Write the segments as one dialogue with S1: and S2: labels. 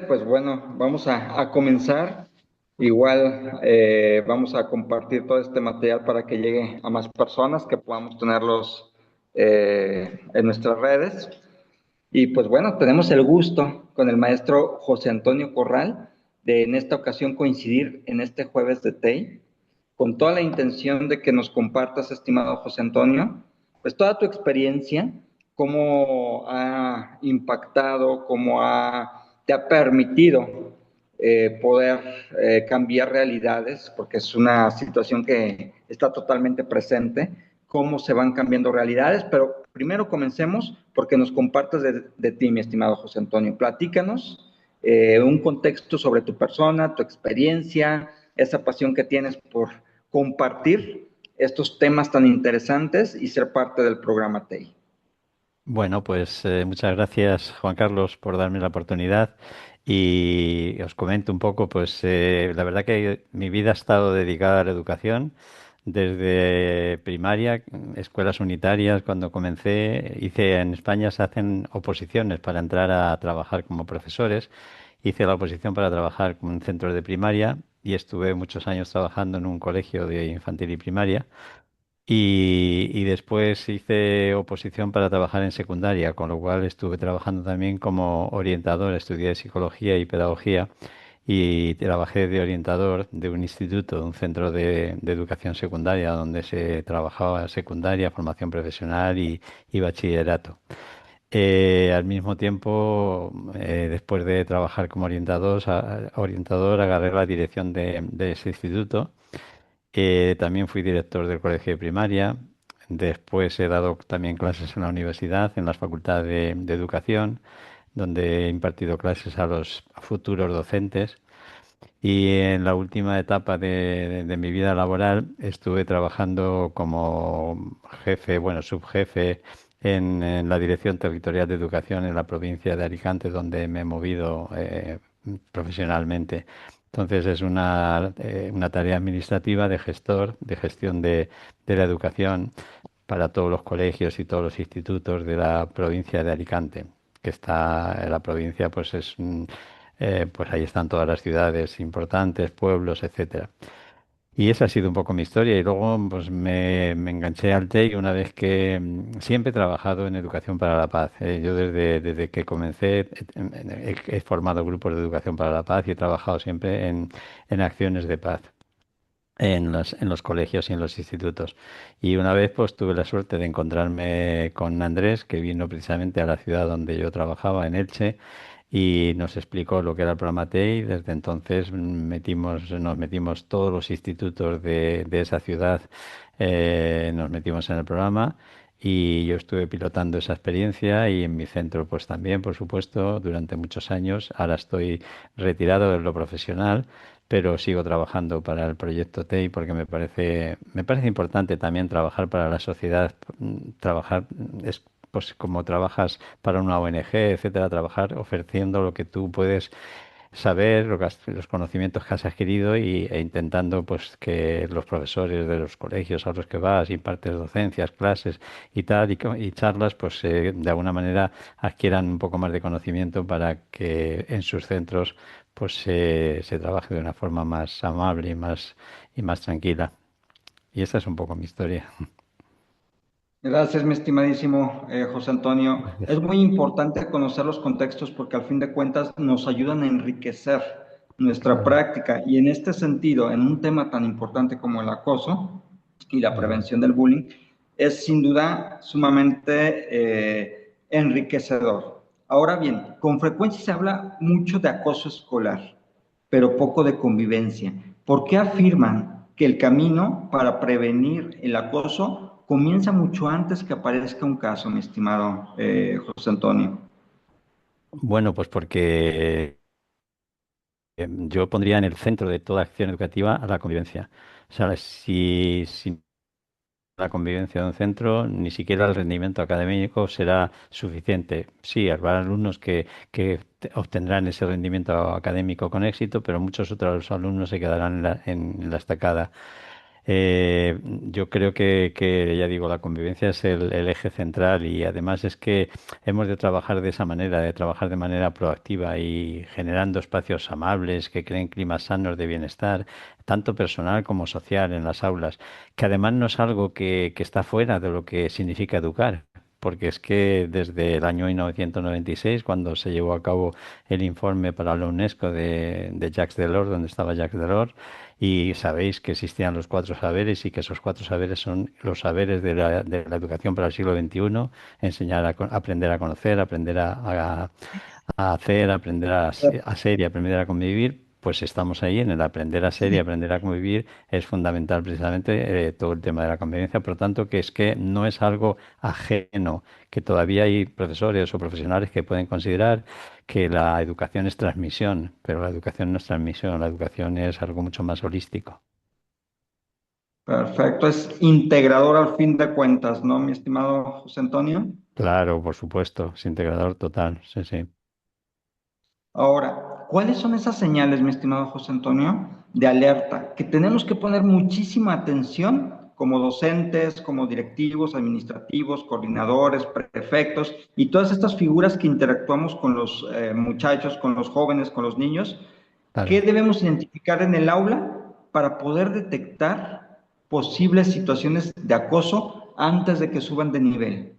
S1: Pues bueno, vamos a comenzar. Igual vamos a compartir todo este material para que llegue a más personas, que podamos tenerlos en nuestras redes. Y pues bueno, tenemos el gusto con el maestro José Antonio Corral de en esta ocasión coincidir en este jueves de TEI, con toda la intención de que nos compartas, estimado José Antonio, pues toda tu experiencia, cómo ha impactado, te ha permitido poder cambiar realidades, porque es una situación que está totalmente presente, cómo se van cambiando realidades, pero primero comencemos porque nos compartas de ti, mi estimado José Antonio. Platícanos un contexto sobre tu persona, tu experiencia, esa pasión que tienes por compartir estos temas tan interesantes y ser parte del programa TEI.
S2: Bueno, pues muchas gracias, Juan Carlos, por darme la oportunidad. Y os comento un poco, pues la verdad que mi vida ha estado dedicada a la educación. Desde primaria, escuelas unitarias, cuando comencé, en España se hacen oposiciones para entrar a trabajar como profesores. Hice la oposición para trabajar en un centro de primaria y estuve muchos años trabajando en un colegio de infantil y primaria. Y después hice oposición para trabajar en secundaria, con lo cual estuve trabajando también como orientador, estudié psicología y pedagogía y trabajé de orientador de un instituto, de un centro de educación secundaria, donde se trabajaba secundaria, formación profesional y bachillerato. Al mismo tiempo, después de trabajar como orientador, agarré la dirección de ese instituto. También fui director del colegio de primaria. Después he dado también clases en la universidad, en las facultades de educación, donde he impartido clases a los futuros docentes. Y en la última etapa de mi vida laboral estuve trabajando como jefe, bueno, subjefe en la Dirección Territorial de Educación en la provincia de Alicante, donde me he movido profesionalmente. Entonces es una tarea administrativa de gestor, de gestión de la educación para todos los colegios y todos los institutos de la provincia de Alicante, que está en la provincia, pues pues ahí están todas las ciudades importantes, pueblos, etcétera. Y esa ha sido un poco mi historia. Y luego pues me enganché al TEI una vez que siempre he trabajado en educación para la paz. Yo desde que comencé he formado grupos de educación para la paz y he trabajado siempre en acciones de paz en los colegios y en los institutos. Y una vez pues tuve la suerte de encontrarme con Andrés, que vino precisamente a la ciudad donde yo trabajaba, en Elche, y nos explicó lo que era el programa TEI. Desde entonces nos metimos todos los institutos de esa ciudad, nos metimos en el programa. Y yo estuve pilotando esa experiencia y en mi centro pues también, por supuesto, durante muchos años. Ahora estoy retirado de lo profesional, pero sigo trabajando para el proyecto TEI porque me parece importante también trabajar para la sociedad, trabajar es pues como trabajas para una ONG, etcétera, trabajar ofreciendo lo que tú puedes saber, los conocimientos que has adquirido e intentando pues que los profesores de los colegios a los que vas, impartes docencias, clases y tal, y charlas, pues de alguna manera adquieran un poco más de conocimiento para que en sus centros pues se trabaje de una forma más amable y más tranquila. Y esta es un poco mi historia.
S1: Gracias, mi estimadísimo José Antonio. Es
S2: Gracias.
S1: muy importante conocer los contextos porque al fin de cuentas nos ayudan a enriquecer nuestra
S2: Claro.
S1: práctica y en este sentido, en un tema tan importante como el acoso y la
S2: Ujú.
S1: prevención del bullying, es sin duda sumamente enriquecedor. Ahora bien, con frecuencia se habla mucho de acoso escolar, pero poco de convivencia. ¿Por qué afirman que el camino para prevenir el acoso comienza mucho antes que aparezca un caso, mi estimado José Antonio?
S2: Bueno, pues porque yo pondría en el centro de toda acción educativa a la convivencia. O sea, si la convivencia de un centro, ni siquiera el rendimiento académico será suficiente. Sí, habrá alumnos que obtendrán ese rendimiento académico con éxito, pero muchos otros alumnos se quedarán en la estacada. Yo creo que, ya digo, la convivencia es el eje central y además es que hemos de trabajar de esa manera, de trabajar de manera proactiva y generando espacios amables que creen climas sanos de bienestar, tanto personal como social en las aulas, que además no es algo que está fuera de lo que significa educar. Porque es que desde el año 1996, cuando se llevó a cabo el informe para la UNESCO de Jacques Delors, donde estaba Jacques Delors, y sabéis que existían los cuatro saberes y que esos cuatro saberes son los saberes de la educación para el siglo XXI: enseñar aprender a conocer, aprender a hacer, aprender a ser y aprender a convivir. Pues estamos ahí en el aprender a ser y aprender a convivir. Es fundamental precisamente todo el tema de la convivencia. Por lo tanto, que es que no es algo ajeno, que todavía hay profesores o profesionales que pueden considerar que la educación es transmisión, pero la educación no es transmisión, la educación es algo mucho más holístico.
S1: Perfecto, es integrador al fin de cuentas, ¿no, mi estimado José Antonio?
S2: Claro, por supuesto, es integrador total, sí, sí.
S1: Ahora, ¿cuáles son esas señales, mi estimado José Antonio, de alerta que tenemos que poner muchísima atención como docentes, como directivos, administrativos, coordinadores, prefectos y todas estas figuras que interactuamos con los muchachos, con los jóvenes, con los niños? ¿Qué
S2: Claro.
S1: debemos identificar en el aula para poder detectar posibles situaciones de acoso antes de que suban de nivel?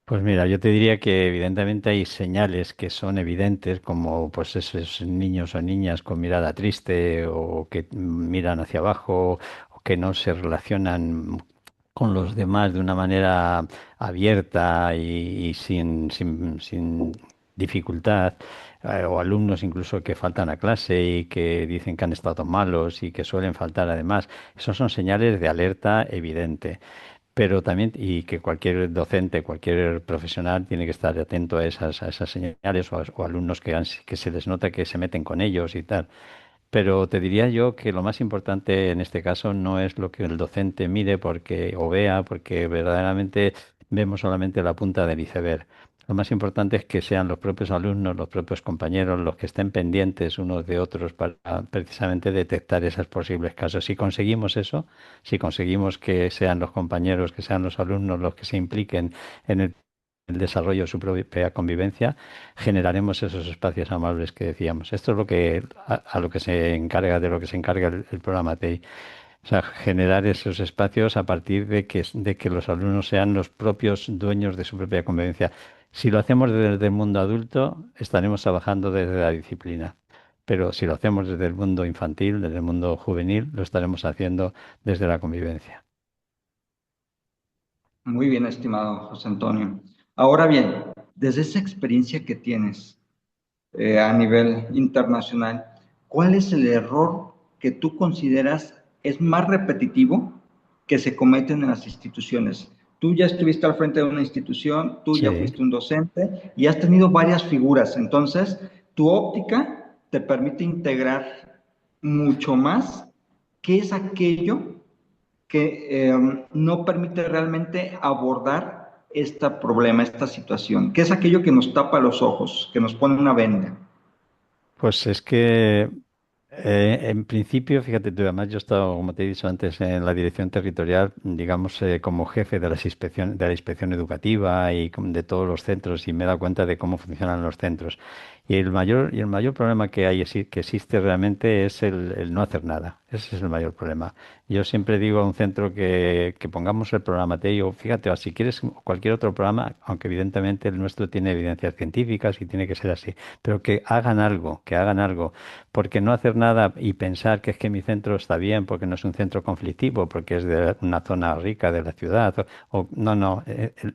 S2: Pues mira, yo te diría que evidentemente hay señales que son evidentes, como pues esos niños o niñas con mirada triste o que miran hacia abajo o que no se relacionan con los demás de una manera abierta y sin dificultad, o alumnos incluso que faltan a clase y que dicen que han estado malos y que suelen faltar además. Esos son señales de alerta evidente. Pero también, y que cualquier docente, cualquier profesional tiene que estar atento a esas señales o alumnos que se les nota que se meten con ellos y tal. Pero te diría yo que lo más importante en este caso no es lo que el docente mire o vea, porque verdaderamente vemos solamente la punta del iceberg. Lo más importante es que sean los propios alumnos, los propios compañeros, los que estén pendientes unos de otros para precisamente detectar esos posibles casos. Si conseguimos eso, si conseguimos que sean los compañeros, que sean los alumnos los que se impliquen en el desarrollo de su propia convivencia, generaremos esos espacios amables que decíamos. Esto es a lo que se encarga, de lo que se encarga el programa TEI. O sea, generar esos espacios a partir de que los alumnos sean los propios dueños de su propia convivencia. Si lo hacemos desde el mundo adulto, estaremos trabajando desde la disciplina. Pero si lo hacemos desde el mundo infantil, desde el mundo juvenil, lo estaremos haciendo desde la convivencia.
S1: Muy bien, estimado José Antonio. Ahora bien, desde esa experiencia que tienes a nivel internacional, ¿cuál es el error que tú consideras es más repetitivo que se cometen en las instituciones? Tú ya estuviste al frente de una institución, tú ya
S2: Sí.
S1: fuiste un docente y has tenido varias figuras, entonces tu óptica te permite integrar mucho más qué es aquello que no permite realmente abordar este problema, esta situación, qué es aquello que nos tapa los ojos, que nos pone una venda.
S2: Pues es que en principio, fíjate tú, además yo he estado, como te he dicho antes, en la dirección territorial, digamos, como jefe de la inspección educativa y de todos los centros y me he dado cuenta de cómo funcionan los centros. Y el mayor problema que hay, que existe realmente es el no hacer nada. Ese es el mayor problema. Yo siempre digo a un centro que pongamos el programa TEI o fíjate, o si quieres cualquier otro programa, aunque evidentemente el nuestro tiene evidencias científicas y tiene que ser así, pero que hagan algo, porque no hacer nada y pensar que es que mi centro está bien, porque no es un centro conflictivo, porque es de una zona rica de la ciudad, no, no,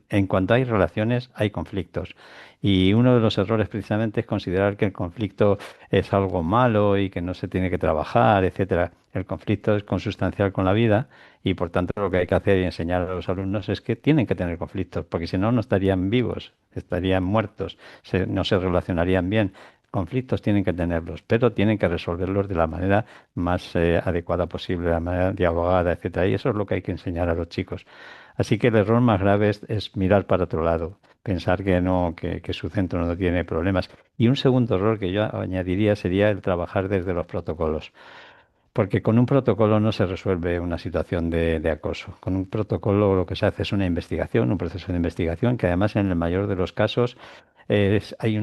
S2: en cuanto hay relaciones hay conflictos. Y uno de los errores precisamente es considerar que el conflicto es algo malo y que no se tiene que trabajar, etcétera. El conflicto es consustancial con la vida y por tanto lo que hay que hacer y enseñar a los alumnos es que tienen que tener conflictos, porque si no, no estarían vivos, estarían muertos, no se relacionarían bien. Conflictos tienen que tenerlos, pero tienen que resolverlos de la manera más adecuada posible, de la manera dialogada, etcétera. Y eso es lo que hay que enseñar a los chicos. Así que el error más grave es mirar para otro lado, pensar que no, que su centro no tiene problemas. Y un segundo error que yo añadiría sería el trabajar desde los protocolos. Porque con un protocolo no se resuelve una situación de acoso. Con un protocolo lo que se hace es una investigación, un proceso de investigación, que además en el mayor de los casos hay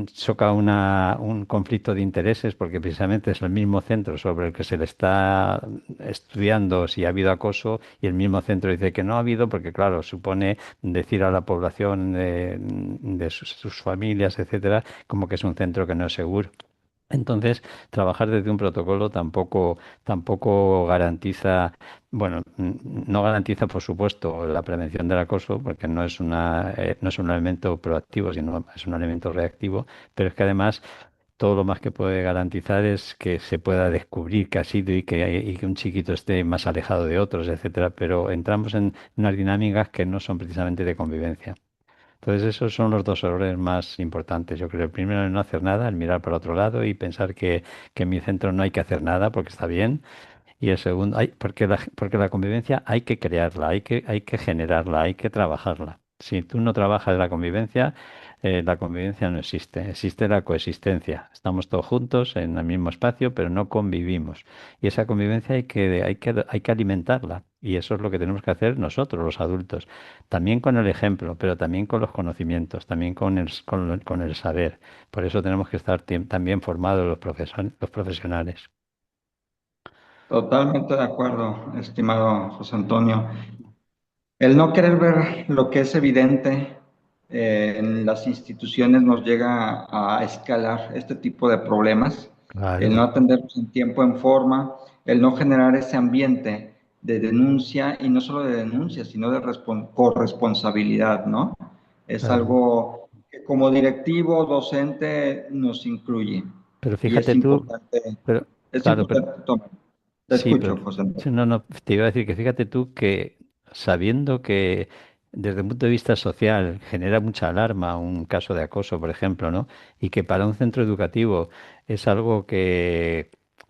S2: choca un conflicto de intereses, porque precisamente es el mismo centro sobre el que se le está estudiando si ha habido acoso, y el mismo centro dice que no ha habido, porque claro, supone decir a la población de sus familias, etcétera, como que es un centro que no es seguro. Entonces, trabajar desde un protocolo tampoco garantiza, bueno, no garantiza, por supuesto, la prevención del acoso, porque no es un elemento proactivo, sino es un elemento reactivo, pero es que además todo lo más que puede garantizar es que se pueda descubrir qué ha sido y que un chiquito esté más alejado de otros, etcétera. Pero entramos en unas dinámicas que no son precisamente de convivencia. Entonces esos son los dos errores más importantes. Yo creo el primero es no hacer nada, el mirar para otro lado y pensar que en mi centro no hay que hacer nada porque está bien. Y el segundo, porque la convivencia hay que crearla, hay que generarla, hay que trabajarla. Si tú no trabajas la convivencia no existe. Existe la coexistencia. Estamos todos juntos en el mismo espacio, pero no convivimos. Y esa convivencia hay que alimentarla. Y eso es lo que tenemos que hacer nosotros, los adultos. También con el ejemplo, pero también con los conocimientos, también con el saber. Por eso tenemos que estar también formados los profesionales.
S1: Totalmente de acuerdo, estimado José Antonio. El no querer ver lo que es evidente en las instituciones nos llega a escalar este tipo de problemas, el no
S2: Claro.
S1: atenderlos en tiempo, en forma, el no generar ese ambiente de denuncia y no solo de denuncia, sino de corresponsabilidad, ¿no? Es
S2: Claro.
S1: algo que como directivo, docente, nos incluye
S2: Pero
S1: y
S2: fíjate tú, pero,
S1: es
S2: claro, pero
S1: importante tomar. Te
S2: sí, pero
S1: escucho, José Antonio.
S2: sí, no, no, te iba a decir que fíjate tú que sabiendo que desde el punto de vista social genera mucha alarma un caso de acoso, por ejemplo, ¿no? Y que para un centro educativo es algo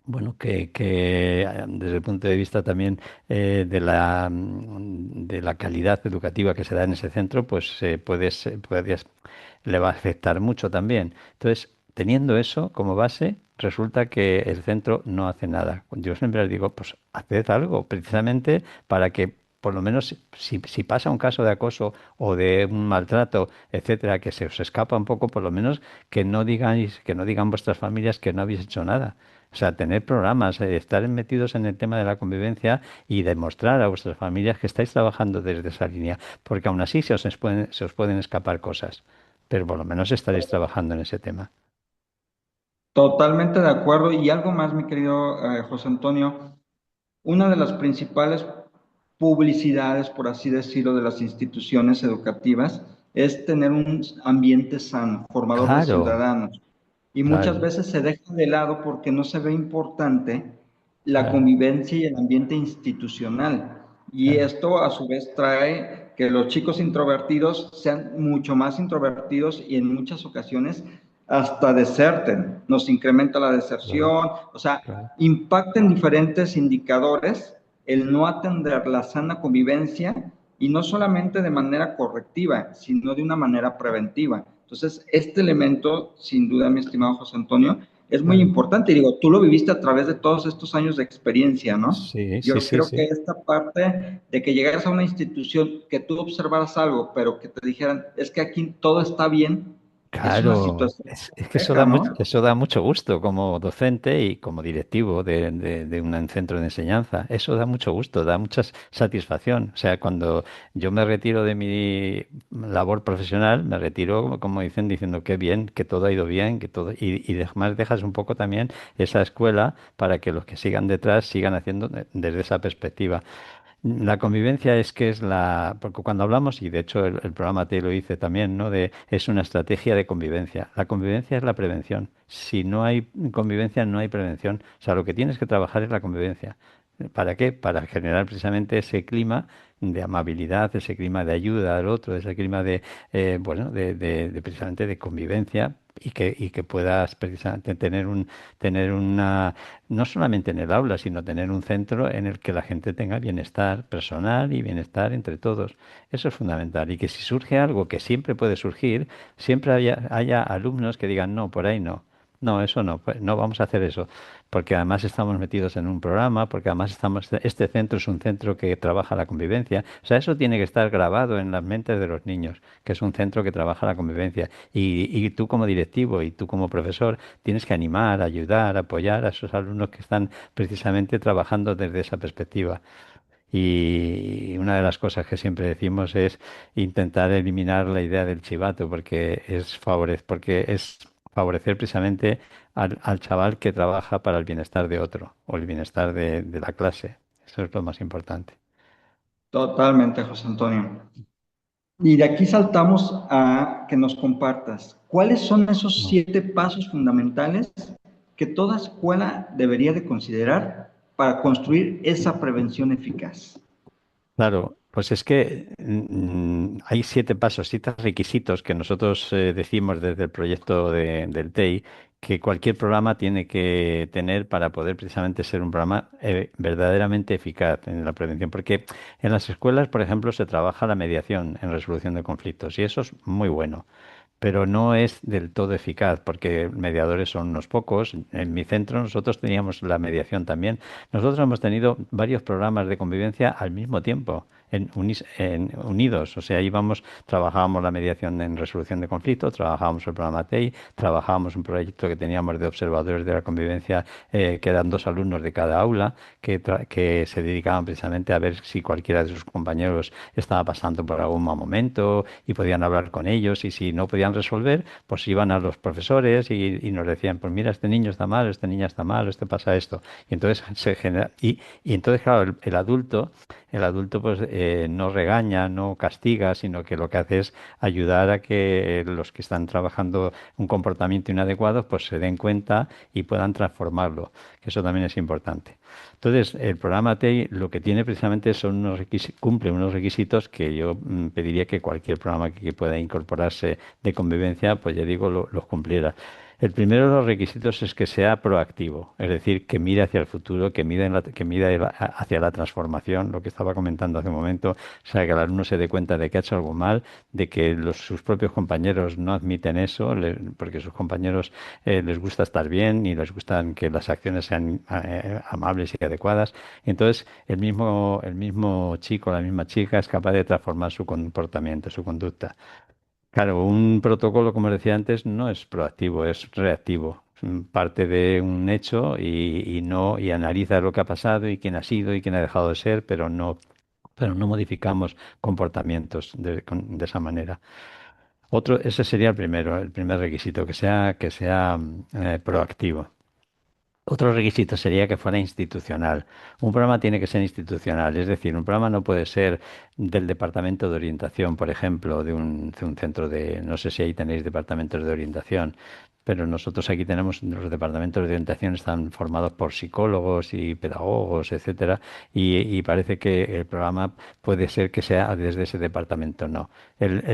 S2: bueno, desde el punto de vista también de la calidad educativa que se da en ese centro, pues le va a afectar mucho también. Entonces, teniendo eso como base, resulta que el centro no hace nada. Yo siempre les digo, pues haced algo, precisamente para que por lo menos si pasa un caso de acoso o de un maltrato, etcétera, que se os escapa un poco, por lo menos que no digan vuestras familias que no habéis hecho nada. O sea, tener programas, estar metidos en el tema de la convivencia y demostrar a vuestras familias que estáis trabajando desde esa línea, porque aún así se os pueden escapar cosas, pero por lo menos estaréis trabajando en ese tema.
S1: Totalmente de acuerdo. Y algo más, mi querido José Antonio, una de las principales publicidades, por así decirlo, de las instituciones educativas es tener un ambiente sano, formador de
S2: Claro,
S1: ciudadanos. Y muchas
S2: claro,
S1: veces se deja de lado porque no se ve importante la
S2: claro,
S1: convivencia y el ambiente institucional. Y
S2: claro.
S1: esto a su vez trae que los chicos introvertidos sean mucho más introvertidos y en muchas ocasiones hasta deserten, nos incrementa la
S2: Claro,
S1: deserción, o sea,
S2: claro.
S1: impacta en diferentes indicadores el no atender la sana convivencia y no solamente de manera correctiva, sino de una manera preventiva. Entonces, este elemento, sin duda, mi estimado José Antonio, es muy
S2: Claro.
S1: importante. Y digo, tú lo viviste a través de todos estos años de experiencia, ¿no?
S2: Sí, sí,
S1: Yo
S2: sí,
S1: creo que
S2: sí.
S1: esta parte de que llegaras a una institución, que tú observaras algo, pero que te dijeran, es que aquí todo está bien, es una
S2: Claro,
S1: situación
S2: es que
S1: compleja, ¿no?
S2: eso da mucho gusto como docente y como directivo de un centro de enseñanza. Eso da mucho gusto, da mucha satisfacción. O sea, cuando yo me retiro de mi labor profesional, me retiro, como dicen, diciendo que bien, que todo ha ido bien, y además dejas un poco también esa escuela para que los que sigan detrás sigan haciendo desde esa perspectiva. La convivencia porque cuando hablamos, y de hecho el programa te lo dice también, ¿no? Es una estrategia de convivencia. La convivencia es la prevención. Si no hay convivencia, no hay prevención. O sea, lo que tienes que trabajar es la convivencia. ¿Para qué? Para generar precisamente ese clima de amabilidad, ese clima de ayuda al otro, ese clima bueno, precisamente de convivencia y que puedas precisamente tener una no solamente en el aula, sino tener un centro en el que la gente tenga bienestar personal y bienestar entre todos. Eso es fundamental. Y que si surge algo que siempre puede surgir, siempre haya alumnos que digan, no, por ahí no. no, eso no, pues no vamos a hacer eso, porque además estamos metidos en un programa, porque además este centro es un centro que trabaja la convivencia, o sea, eso tiene que estar grabado en las mentes de los niños, que es un centro que trabaja la convivencia, y tú como directivo y tú como profesor tienes que animar, ayudar, apoyar a esos alumnos que están precisamente trabajando desde esa perspectiva. Y una de las cosas que siempre decimos es intentar eliminar la idea del chivato, porque es favorecer precisamente al chaval que trabaja para el bienestar de otro o el bienestar de la clase. Eso es lo más importante.
S1: Totalmente, José Antonio. Y de aquí saltamos a que nos compartas cuáles son esos
S2: Mm.
S1: 7 pasos fundamentales que toda escuela debería de considerar para construir esa prevención eficaz.
S2: Claro, pues es que hay 7 pasos, 7 requisitos que nosotros decimos desde el proyecto del TEI que cualquier programa tiene que tener para poder precisamente ser un programa verdaderamente eficaz en la prevención. Porque en las escuelas, por ejemplo, se trabaja la mediación en resolución de conflictos y eso es muy bueno, pero no es del todo eficaz porque mediadores son unos pocos. En mi centro nosotros teníamos la mediación también. Nosotros hemos tenido varios programas de convivencia al mismo tiempo, unidos. O sea, íbamos, trabajábamos la mediación en resolución de conflictos, trabajábamos el programa TEI, trabajábamos un proyecto que teníamos de observadores de la convivencia, que eran 2 alumnos de cada aula, que se dedicaban precisamente a ver si cualquiera de sus compañeros estaba pasando por algún mal momento y podían hablar con ellos y si no podían resolver, pues iban a los profesores y nos decían, pues mira, este niño está mal, esta niña está mal, este pasa esto. Y entonces se genera, y entonces, claro, el adulto pues no regaña, no castiga, sino que lo que hace es ayudar a que los que están trabajando un comportamiento inadecuado pues se den cuenta y puedan transformarlo, que eso también es importante. Entonces, el programa TEI lo que tiene precisamente son cumple unos requisitos que yo pediría que cualquier programa que pueda incorporarse de convivencia, pues ya digo, los cumpliera. El primero de los requisitos es que sea proactivo, es decir, que mire hacia el futuro, que mire hacia la transformación, lo que estaba comentando hace un momento, o sea, que el alumno se dé cuenta de que ha hecho algo mal, de que sus propios compañeros no admiten eso, porque sus compañeros les gusta estar bien y les gustan que las acciones sean amables y adecuadas. Entonces, el mismo chico, la misma chica es capaz de transformar su comportamiento, su conducta. Claro, un protocolo, como decía antes, no es proactivo, es reactivo. Parte de un hecho y analiza lo que ha pasado y quién ha sido y quién ha dejado de ser, pero no modificamos comportamientos de esa manera. Ese sería el primer requisito, que sea proactivo. Otro requisito sería que fuera institucional. Un programa tiene que ser institucional, es decir, un programa no puede ser del departamento de orientación, por ejemplo, de un centro no sé si ahí tenéis departamentos de orientación, pero nosotros aquí tenemos, los departamentos de orientación están formados por psicólogos y pedagogos, etcétera, y parece que el programa puede ser que sea desde ese departamento, no.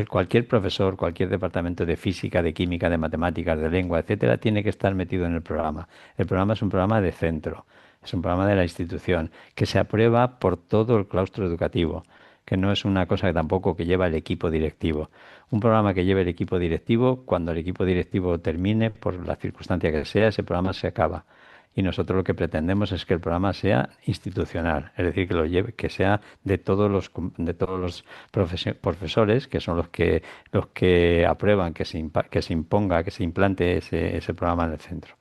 S2: Cualquier profesor, cualquier departamento de física, de química, de matemáticas, de lengua, etcétera, tiene que estar metido en el programa. El programa es un programa de centro, es un programa de la institución, que se aprueba por todo el claustro educativo, que no es una cosa que tampoco que lleva el equipo directivo. Un programa que lleve el equipo directivo, cuando el equipo directivo termine, por la circunstancia que sea, ese programa se acaba. Y nosotros lo que pretendemos es que el programa sea institucional, es decir, que sea de todos los profesores, que son los que aprueban que se imponga, que se implante ese programa en el centro.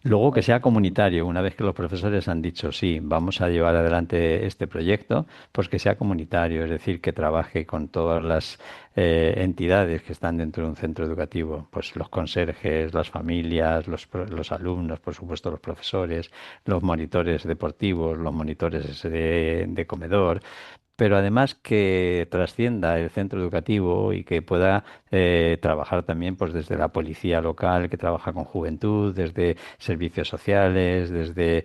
S2: Luego que sea comunitario, una vez que los profesores han dicho sí, vamos a llevar adelante este proyecto, pues que sea comunitario, es decir, que trabaje con todas las entidades que están dentro de un centro educativo, pues los conserjes, las familias, los alumnos, por supuesto los profesores, los monitores deportivos, los monitores de comedor, pero además que trascienda el centro educativo y que pueda trabajar también pues desde la policía local que trabaja con juventud, desde servicios sociales, desde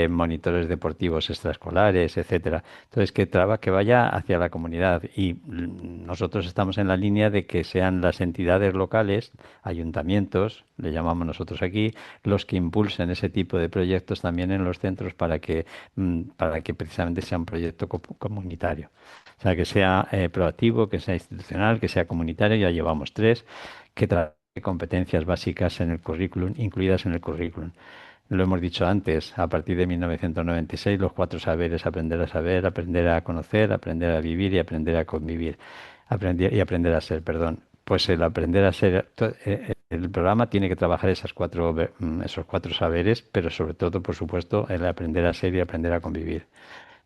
S2: monitores deportivos extraescolares, etcétera. Entonces que vaya hacia la comunidad y nosotros estamos en la línea de que sean las entidades locales, ayuntamientos, le llamamos nosotros aquí, los que impulsen ese tipo de proyectos también en los centros para que precisamente sea un proyecto comunitario. O sea, que sea proactivo, que sea institucional, que sea comunitario, ya llevamos tres, que competencias básicas en el currículum, incluidas en el currículum. Lo hemos dicho antes, a partir de 1996, los cuatro saberes: aprender a saber, aprender a conocer, aprender a vivir y aprender a convivir. Aprender a ser, perdón. Pues el aprender a ser, el programa tiene que trabajar esos cuatro saberes, pero sobre todo, por supuesto, el aprender a ser y aprender a convivir.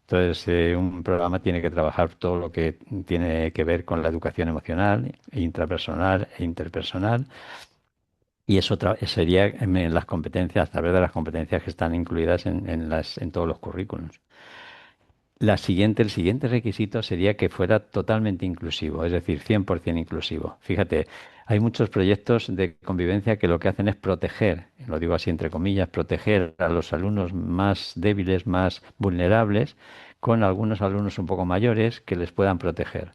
S2: Entonces, un programa tiene que trabajar todo lo que tiene que ver con la educación emocional, intrapersonal e interpersonal, y eso sería en las competencias, a través de las competencias que están incluidas en todos los currículums. El siguiente requisito sería que fuera totalmente inclusivo, es decir, 100% inclusivo. Fíjate, hay muchos proyectos de convivencia que lo que hacen es proteger, lo digo así entre comillas, proteger a los alumnos más débiles, más vulnerables, con algunos alumnos un poco mayores que les puedan proteger.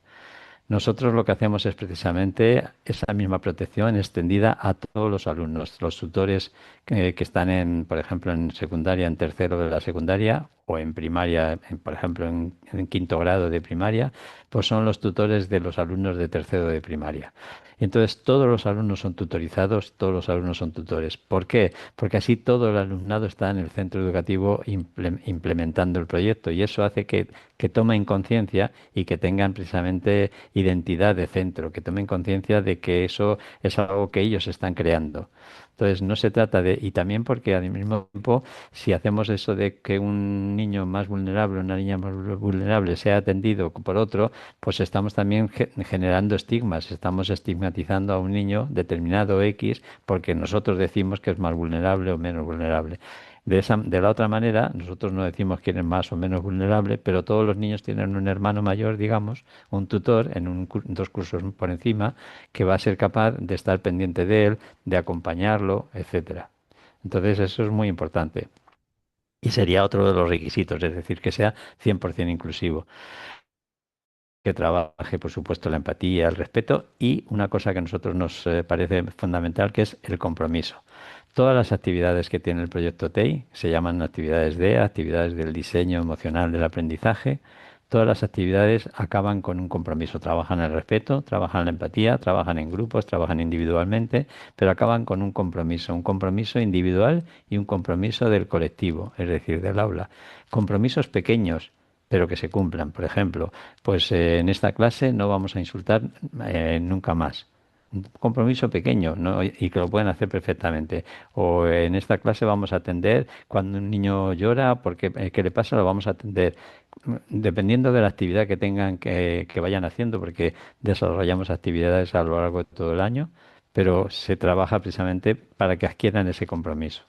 S2: Nosotros lo que hacemos es precisamente esa misma protección extendida a todos los alumnos. Los tutores que están por ejemplo, en secundaria, en tercero de la secundaria, o en primaria, por ejemplo, en quinto grado de primaria, pues son los tutores de los alumnos de tercero de primaria. Y entonces todos los alumnos son tutorizados, todos los alumnos son tutores. ¿Por qué? Porque así todo el alumnado está en el centro educativo implementando el proyecto, y eso hace que tomen conciencia y que tengan precisamente identidad de centro, que tomen conciencia de que eso es algo que ellos están creando. Entonces, no se trata de, y también porque al mismo tiempo, si hacemos eso de que un niño más vulnerable, una niña más vulnerable sea atendido por otro, pues estamos también generando estigmas, estamos estigmatizando a un niño determinado X porque nosotros decimos que es más vulnerable o menos vulnerable. De la otra manera, nosotros no decimos quién es más o menos vulnerable, pero todos los niños tienen un hermano mayor, digamos, un tutor en dos cursos por encima, que va a ser capaz de estar pendiente de él, de acompañarlo, etcétera. Entonces, eso es muy importante. Y sería otro de los requisitos, es decir, que sea 100% inclusivo, que trabaje, por supuesto, la empatía, el respeto, y una cosa que a nosotros nos parece fundamental, que es el compromiso. Todas las actividades que tiene el proyecto TEI se llaman actividades actividades del diseño emocional del aprendizaje. Todas las actividades acaban con un compromiso. Trabajan el respeto, trabajan la empatía, trabajan en grupos, trabajan individualmente, pero acaban con un compromiso individual y un compromiso del colectivo, es decir, del aula. Compromisos pequeños, pero que se cumplan. Por ejemplo, pues en esta clase no vamos a insultar nunca más. Un compromiso pequeño, ¿no? Y que lo pueden hacer perfectamente. O en esta clase vamos a atender cuando un niño llora, porque ¿qué le pasa? Lo vamos a atender. Dependiendo de la actividad que tengan que vayan haciendo, porque desarrollamos actividades a lo largo de todo el año, pero se trabaja precisamente para que adquieran ese compromiso.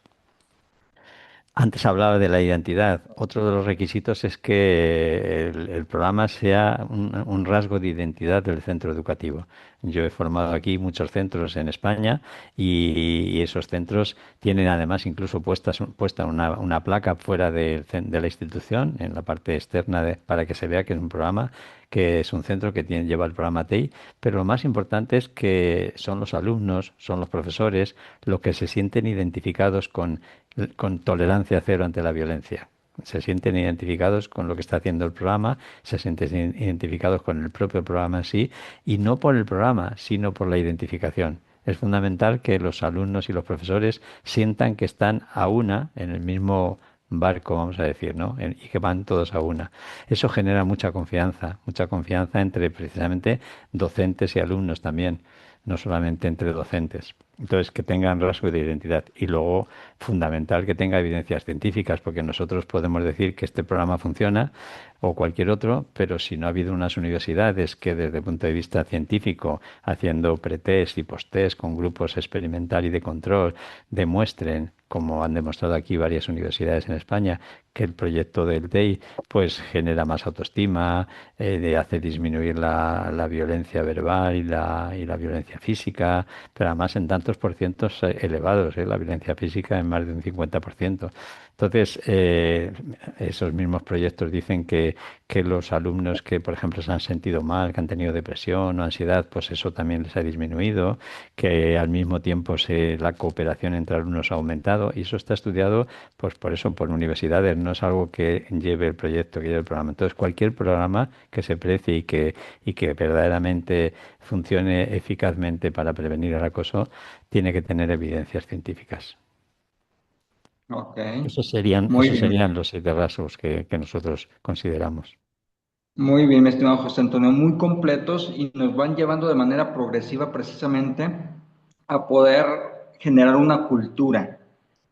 S2: Antes hablaba de la identidad. Otro de los requisitos es que el programa sea un rasgo de identidad del centro educativo. Yo he formado aquí muchos centros en España, y esos centros tienen además incluso puesta una placa fuera de la institución, en la parte externa, para que se vea que es un programa, que es un centro que lleva el programa TEI. Pero lo más importante es que son los alumnos, son los profesores, los que se sienten identificados con tolerancia cero ante la violencia. Se sienten identificados con lo que está haciendo el programa, se sienten identificados con el propio programa en sí, y no por el programa, sino por la identificación. Es fundamental que los alumnos y los profesores sientan que están a una, en el mismo barco, vamos a decir, ¿no? Y que van todos a una. Eso genera mucha confianza entre precisamente docentes y alumnos también, no solamente entre docentes. Entonces, que tengan rasgo de identidad. Y luego, fundamental, que tenga evidencias científicas, porque nosotros podemos decir que este programa funciona, o cualquier otro, pero si no ha habido unas universidades que desde el punto de vista científico, haciendo pretest y posttest con grupos experimental y de control, demuestren, como han demostrado aquí varias universidades en España, que el proyecto del TEI pues genera más autoestima, hace disminuir la violencia verbal y la violencia física, pero además en tantos porcientos elevados, la violencia física en más de un 50%. Entonces, esos mismos proyectos dicen que los alumnos que, por ejemplo, se han sentido mal, que han tenido depresión o ansiedad, pues eso también les ha disminuido, que al mismo tiempo la cooperación entre alumnos ha aumentado, estudiado y eso está estudiado pues por eso, por universidades, no es algo que lleve el proyecto, que lleve el programa. Entonces, cualquier programa que se precie y que verdaderamente funcione eficazmente para prevenir el acoso tiene que tener evidencias científicas.
S1: Ok, muy
S2: Esos
S1: bien.
S2: serían los 7 rasgos que nosotros consideramos.
S1: Muy bien, mi estimado José Antonio, muy completos y nos van llevando de manera progresiva precisamente a poder generar una cultura.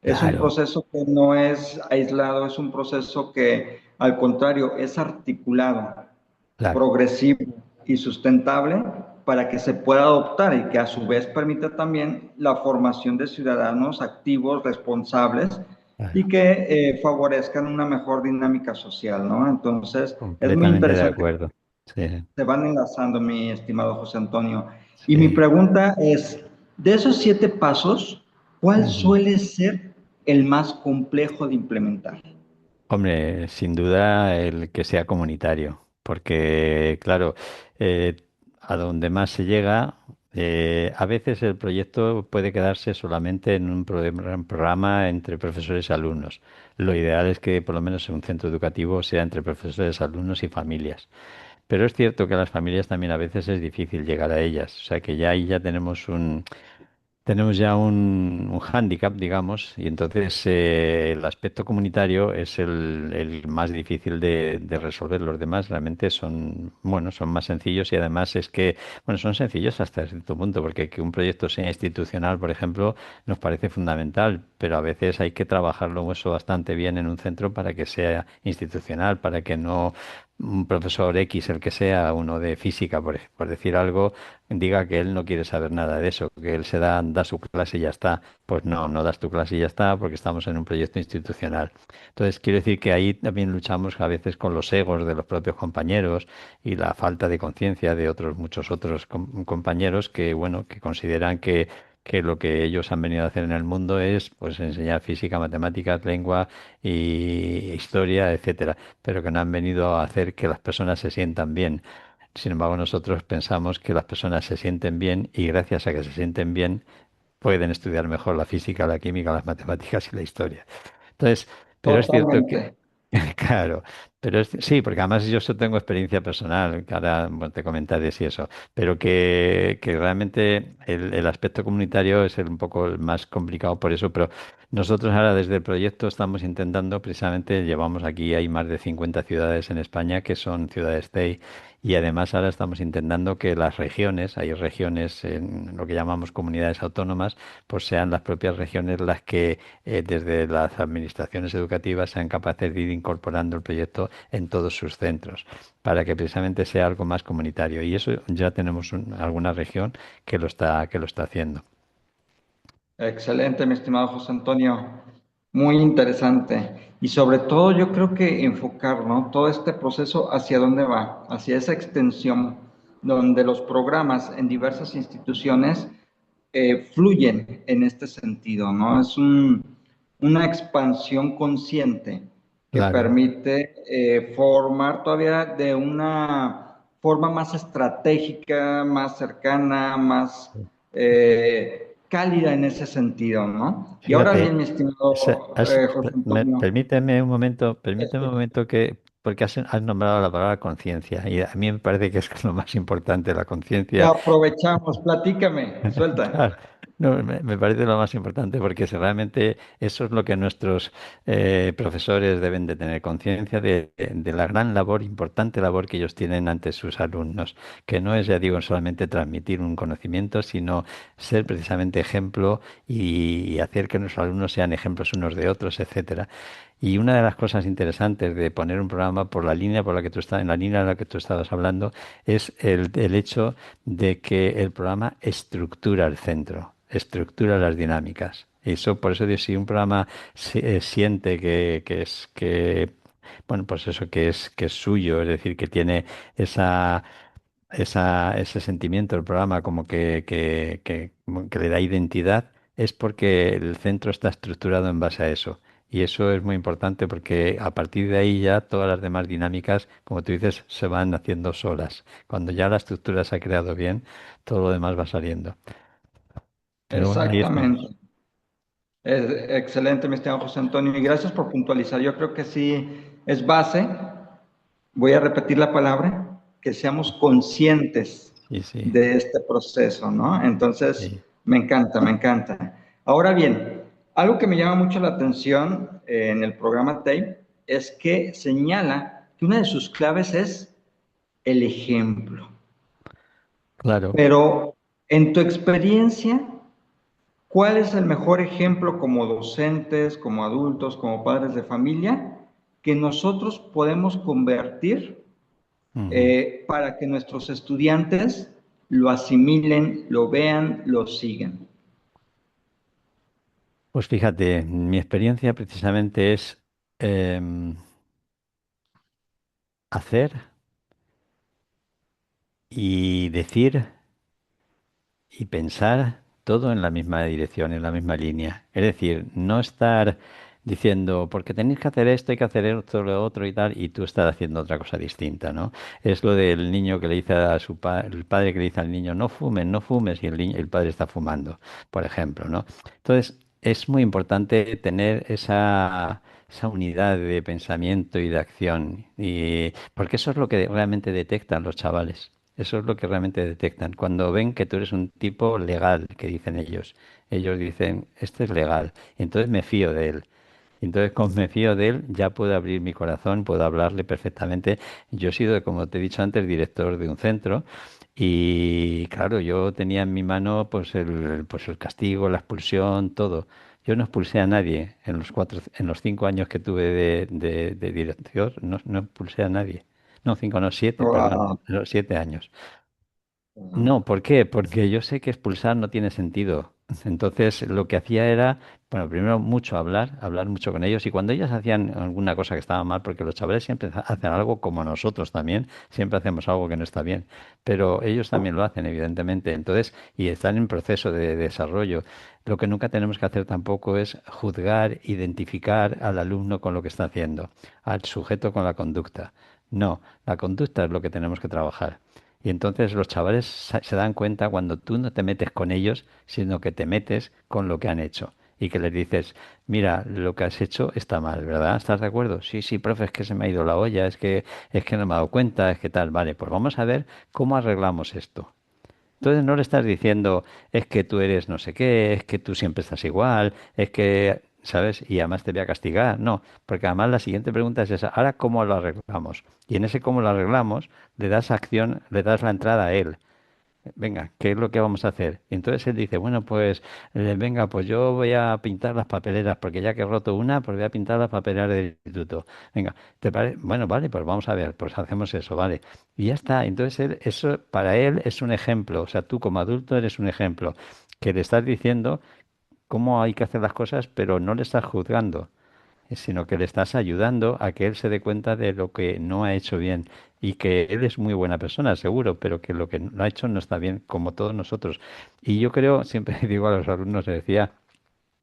S1: Es un
S2: Claro,
S1: proceso que no es aislado, es un proceso que al contrario es articulado,
S2: claro.
S1: progresivo y sustentable para que se pueda adoptar y que a su vez permita también la formación de ciudadanos activos, responsables y
S2: Claro,
S1: que favorezcan una mejor dinámica social, ¿no? Entonces, es muy
S2: completamente de
S1: interesante.
S2: acuerdo. Sí.
S1: Se van enlazando, mi estimado José Antonio. Y mi
S2: Sí.
S1: pregunta es, de esos 7 pasos, ¿cuál
S2: Ujú.
S1: suele ser el más complejo de implementar?
S2: Hombre, sin duda el que sea comunitario, porque claro, eh, a donde más se llega, a veces el proyecto puede quedarse solamente en un programa entre profesores y alumnos. Lo ideal es que por lo menos en un centro educativo sea entre profesores, alumnos y familias. Pero es cierto que a las familias también a veces es difícil llegar a ellas, o sea que ya ahí ya tenemos ya un hándicap, digamos, y entonces el aspecto comunitario es el más difícil de resolver. Los demás realmente son, bueno, son más sencillos y además es que, bueno, son sencillos hasta cierto punto, porque que un proyecto sea institucional, por ejemplo, nos parece fundamental, pero a veces hay que trabajarlo eso bastante bien en un centro para que sea institucional, para que no un profesor X, el que sea, uno de física, por decir algo, diga que él no quiere saber nada de eso, que él da su clase y ya está. Pues no, no das tu clase y ya está, porque estamos en un proyecto institucional. Entonces, quiero decir que ahí también luchamos a veces con los egos de los propios compañeros y la falta de conciencia de otros, muchos otros compañeros que, bueno, que consideran que lo que ellos han venido a hacer en el mundo es pues enseñar física, matemáticas, lengua y historia, etcétera, pero que no han venido a hacer que las personas se sientan bien. Sin embargo, nosotros pensamos que las personas se sienten bien y gracias a que se sienten bien pueden estudiar mejor la física, la química, las matemáticas y la historia. Entonces, pero es cierto que,
S1: Totalmente.
S2: claro, pero sí, porque además yo eso tengo experiencia personal, que ahora bueno, te comentaré si eso, pero que realmente el aspecto comunitario es un poco el más complicado por eso, pero nosotros ahora desde el proyecto estamos intentando, precisamente llevamos aquí, hay más de 50 ciudades en España que son ciudades CEI y además ahora estamos intentando que las regiones, hay regiones en lo que llamamos comunidades autónomas, pues sean las propias regiones las que desde las administraciones educativas sean capaces de ir incorporando el proyecto en todos sus centros, para que precisamente sea algo más comunitario. Y eso ya tenemos alguna región que lo está haciendo.
S1: Excelente, mi estimado José Antonio. Muy interesante. Y sobre todo yo creo que enfocar, ¿no? Todo este proceso hacia dónde va, hacia esa extensión donde los programas en diversas instituciones fluyen en este sentido, ¿no? Es una expansión consciente que
S2: Claro.
S1: permite formar todavía de una forma más estratégica, más cercana, más cálida en ese sentido, ¿no? Y ahora bien,
S2: Fíjate,
S1: mi estimado José Antonio,
S2: permíteme un momento que, porque has nombrado la palabra conciencia y a mí me parece que es lo más importante, la conciencia.
S1: aprovechamos, platícame, suelta.
S2: Claro, no, me parece lo más importante porque si realmente eso es lo que nuestros profesores deben de tener conciencia de la gran labor, importante labor que ellos tienen ante sus alumnos, que no es, ya digo, solamente transmitir un conocimiento, sino ser precisamente ejemplo y hacer que nuestros alumnos sean ejemplos unos de otros, etcétera. Y una de las cosas interesantes de poner un programa por la línea por la que tú estás, en la línea en la que tú estabas hablando, es el hecho de que el programa estructura el centro, estructura las dinámicas. Eso, por eso, si un programa siente bueno, pues eso que es suyo, es decir, que tiene esa, ese sentimiento del programa como como que le da identidad, es porque el centro está estructurado en base a eso. Y eso es muy importante porque a partir de ahí ya todas las demás dinámicas, como tú dices, se van haciendo solas. Cuando ya la estructura se ha creado bien, todo lo demás va saliendo. Pero bueno, ahí
S1: Exactamente.
S2: estamos.
S1: Excelente, mi estimado José Antonio, y gracias por puntualizar. Yo creo que sí es base, voy a repetir la palabra, que seamos conscientes
S2: Sí, sí,
S1: de este proceso, ¿no? Entonces,
S2: sí.
S1: me encanta, me encanta. Ahora bien, algo que me llama mucho la atención en el programa TAPE es que señala que una de sus claves es el ejemplo.
S2: Claro.
S1: Pero en tu experiencia, ¿cuál es el mejor ejemplo como docentes, como adultos, como padres de familia que nosotros podemos convertir
S2: Ujú.
S1: para que nuestros estudiantes lo asimilen, lo vean, lo sigan?
S2: Pues fíjate, mi experiencia precisamente es em, hacer y decir y pensar todo en la misma dirección, en la misma línea. Es decir, no estar diciendo, porque tenéis que hacer esto, hay que hacer esto, lo otro y tal, y tú estás haciendo otra cosa distinta, ¿no? Es lo del niño que le dice a su el padre que le dice al niño, no fumes, no fumes, y el padre está fumando, por ejemplo, ¿no? Entonces, es muy importante tener esa unidad de pensamiento y de acción, y porque eso es lo que realmente detectan los chavales. Eso es lo que realmente detectan. Cuando ven que tú eres un tipo legal, que dicen ellos. Ellos dicen, este es legal. Y entonces me fío de él. Y entonces, como me fío de él, ya puedo abrir mi corazón, puedo hablarle perfectamente. Yo he sido, como te he dicho antes, director de un centro. Y claro, yo tenía en mi mano pues el castigo, la expulsión, todo. Yo no expulsé a nadie en en los 5 años que tuve de director, no expulsé a nadie. No, cinco, no, siete, perdón,
S1: Wow.
S2: los 7 años. No, ¿por qué? Porque yo sé que expulsar no tiene sentido. Entonces, lo que hacía era, bueno, primero mucho hablar, hablar mucho con ellos y cuando ellos hacían alguna cosa que estaba mal, porque los chavales siempre hacen algo como nosotros también, siempre hacemos algo que no está bien, pero ellos también lo hacen, evidentemente. Entonces, y están en proceso de desarrollo. Lo que nunca tenemos que hacer tampoco es juzgar, identificar al alumno con lo que está haciendo, al sujeto con la conducta. No, la conducta es lo que tenemos que trabajar. Y entonces los chavales se dan cuenta cuando tú no te metes con ellos, sino que te metes con lo que han hecho. Y que les dices, mira, lo que has hecho está mal, ¿verdad? ¿Estás de acuerdo? Sí, sí, profe, es que se me ha ido la olla, es que no me he dado cuenta, es que tal. Vale, pues vamos a ver cómo arreglamos esto. Entonces no le estás diciendo, es que tú eres no sé qué, es que tú siempre estás igual, es que, ¿sabes? Y además te voy a castigar. No, porque además la siguiente pregunta es esa, ¿ahora cómo lo arreglamos? Y en ese cómo lo arreglamos, le das acción, le das la entrada a él. Venga, ¿qué es lo que vamos a hacer? Y entonces él dice, bueno, pues venga, pues yo voy a pintar las papeleras, porque ya que he roto una, pues voy a pintar las papeleras del instituto. Venga, ¿te parece? Bueno, vale, pues vamos a ver, pues hacemos eso, vale. Y ya está. Entonces eso para él es un ejemplo. O sea, tú como adulto eres un ejemplo que le estás diciendo cómo hay que hacer las cosas, pero no le estás juzgando sino que le estás ayudando a que él se dé cuenta de lo que no ha hecho bien y que él es muy buena persona, seguro, pero que lo que no ha hecho no está bien, como todos nosotros. Y yo creo, siempre digo a los alumnos, les decía,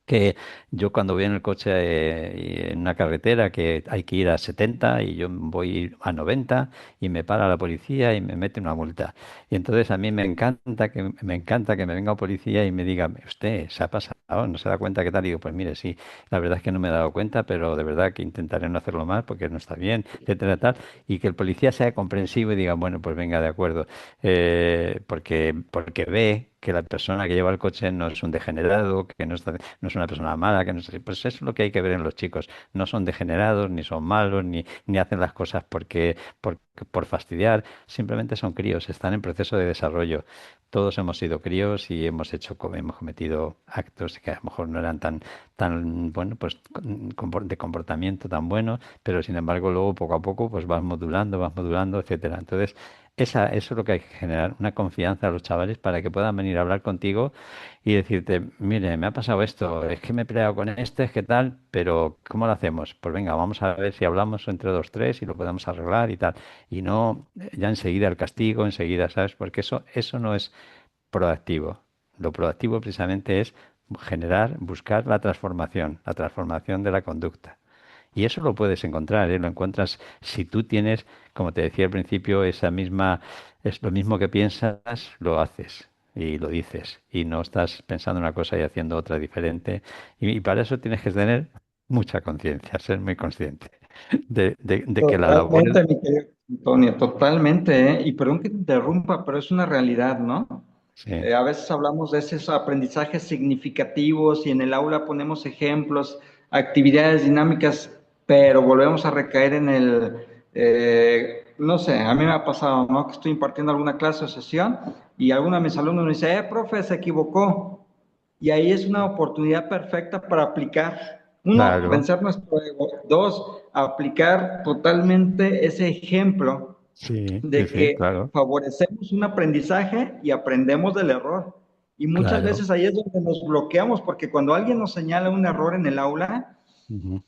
S2: que yo cuando voy en el coche y en una carretera que hay que ir a 70 y yo voy a 90 y me para la policía y me mete una multa. Y entonces a mí me encanta que me venga un policía y me diga, usted se ha pasado, no se da cuenta qué tal. Y digo, pues mire, sí, la verdad es que no me he dado cuenta, pero de verdad que intentaré no hacerlo más porque no está bien, etcétera, tal. Y que el policía sea comprensivo y diga, bueno, pues venga, de acuerdo. Porque ve que la persona que lleva el coche no es un degenerado, que no es una persona mala, que no es, pues eso es lo que hay que ver en los chicos. No son degenerados, ni son malos, ni hacen las cosas por fastidiar. Simplemente son críos, están en proceso de desarrollo. Todos hemos sido críos y hemos cometido actos que a lo mejor no eran tan bueno, pues de comportamiento tan bueno, pero sin embargo luego poco a poco pues vas modulando, etcétera. Entonces, eso es lo que hay que generar, una confianza a los chavales para que puedan venir a hablar contigo y decirte, mire, me ha pasado esto, es que me he peleado con este, es que tal, pero ¿cómo lo hacemos? Pues venga, vamos a ver si hablamos entre dos, tres y lo podemos arreglar y tal. Y no ya enseguida el castigo, enseguida, ¿sabes? Porque eso no es proactivo. Lo proactivo precisamente es buscar la transformación de la conducta. Y eso lo puedes encontrar, ¿eh? Lo encuentras si tú tienes, como te decía al principio, esa misma, es lo mismo que piensas, lo haces. y lo dices y no estás pensando una cosa y haciendo otra diferente. Y para eso tienes que tener mucha conciencia, ser muy consciente de que la labor es...
S1: Totalmente, mi querido Antonio, totalmente, ¿eh? Y perdón que te interrumpa, pero es una realidad, ¿no?
S2: Sí,
S1: A veces hablamos de esos aprendizajes significativos y en el aula ponemos ejemplos, actividades dinámicas, pero volvemos a recaer en no sé, a mí me ha pasado, ¿no? Que estoy impartiendo alguna clase o sesión y alguno de mis alumnos me dice, profe, se equivocó. Y ahí es una oportunidad perfecta para aplicar, uno,
S2: claro,
S1: vencer nuestro ego, dos, aplicar totalmente ese ejemplo
S2: sí, sí,
S1: de
S2: sí,
S1: que
S2: claro,
S1: favorecemos un aprendizaje y aprendemos del error. Y muchas
S2: claro.
S1: veces ahí es donde nos bloqueamos, porque cuando alguien nos señala un error en el aula,
S2: Ujú.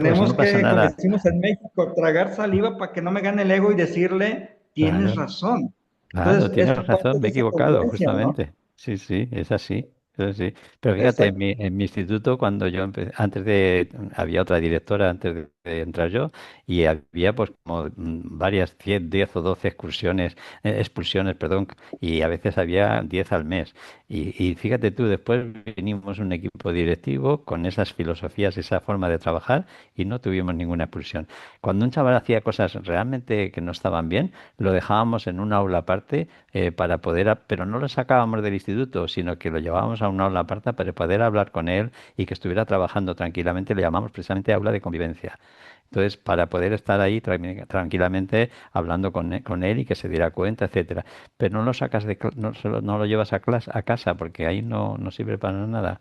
S2: Pues
S1: tenemos
S2: no pasa
S1: que, como
S2: nada.
S1: decimos en México, tragar saliva para que no me gane el ego y decirle, tienes
S2: Claro.
S1: razón.
S2: Claro,
S1: Entonces,
S2: tienes
S1: esta parte
S2: razón, me
S1: de
S2: he
S1: esa
S2: equivocado,
S1: congruencia, ¿no?
S2: justamente. Sí, sí, es así. Es así. Pero fíjate,
S1: Exacto.
S2: en mi instituto, cuando yo empecé, antes de, había otra directora antes de entrar yo, y había pues como varias, 10 o 12 excursiones, expulsiones, perdón, y a veces había 10 al mes. Y fíjate tú, después vinimos un equipo directivo con esas filosofías, esa forma de trabajar, y no tuvimos ninguna expulsión. Cuando un chaval hacía cosas realmente que no estaban bien, lo dejábamos en un aula aparte para poder, pero no lo sacábamos del instituto, sino que lo llevábamos a un aula aparte para poder hablar con él y que estuviera trabajando tranquilamente. Le llamamos precisamente aula de convivencia. Entonces, para poder estar ahí tranquilamente hablando con él y que se diera cuenta, etcétera. Pero no lo sacas no lo llevas a clase, a casa, porque ahí no sirve para nada.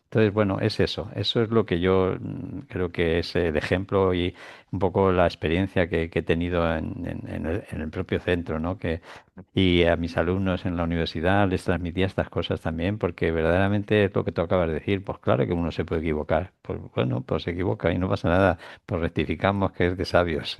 S2: Entonces, bueno, es eso. Eso es lo que yo creo que es el ejemplo y un poco la experiencia que he tenido en el propio centro, ¿no? Y a mis alumnos en la universidad les transmitía estas cosas también, porque verdaderamente es lo que tú acabas de decir. Pues claro que uno se puede equivocar. Pues bueno, pues se equivoca y no pasa nada. Pues rectificamos que es de sabios.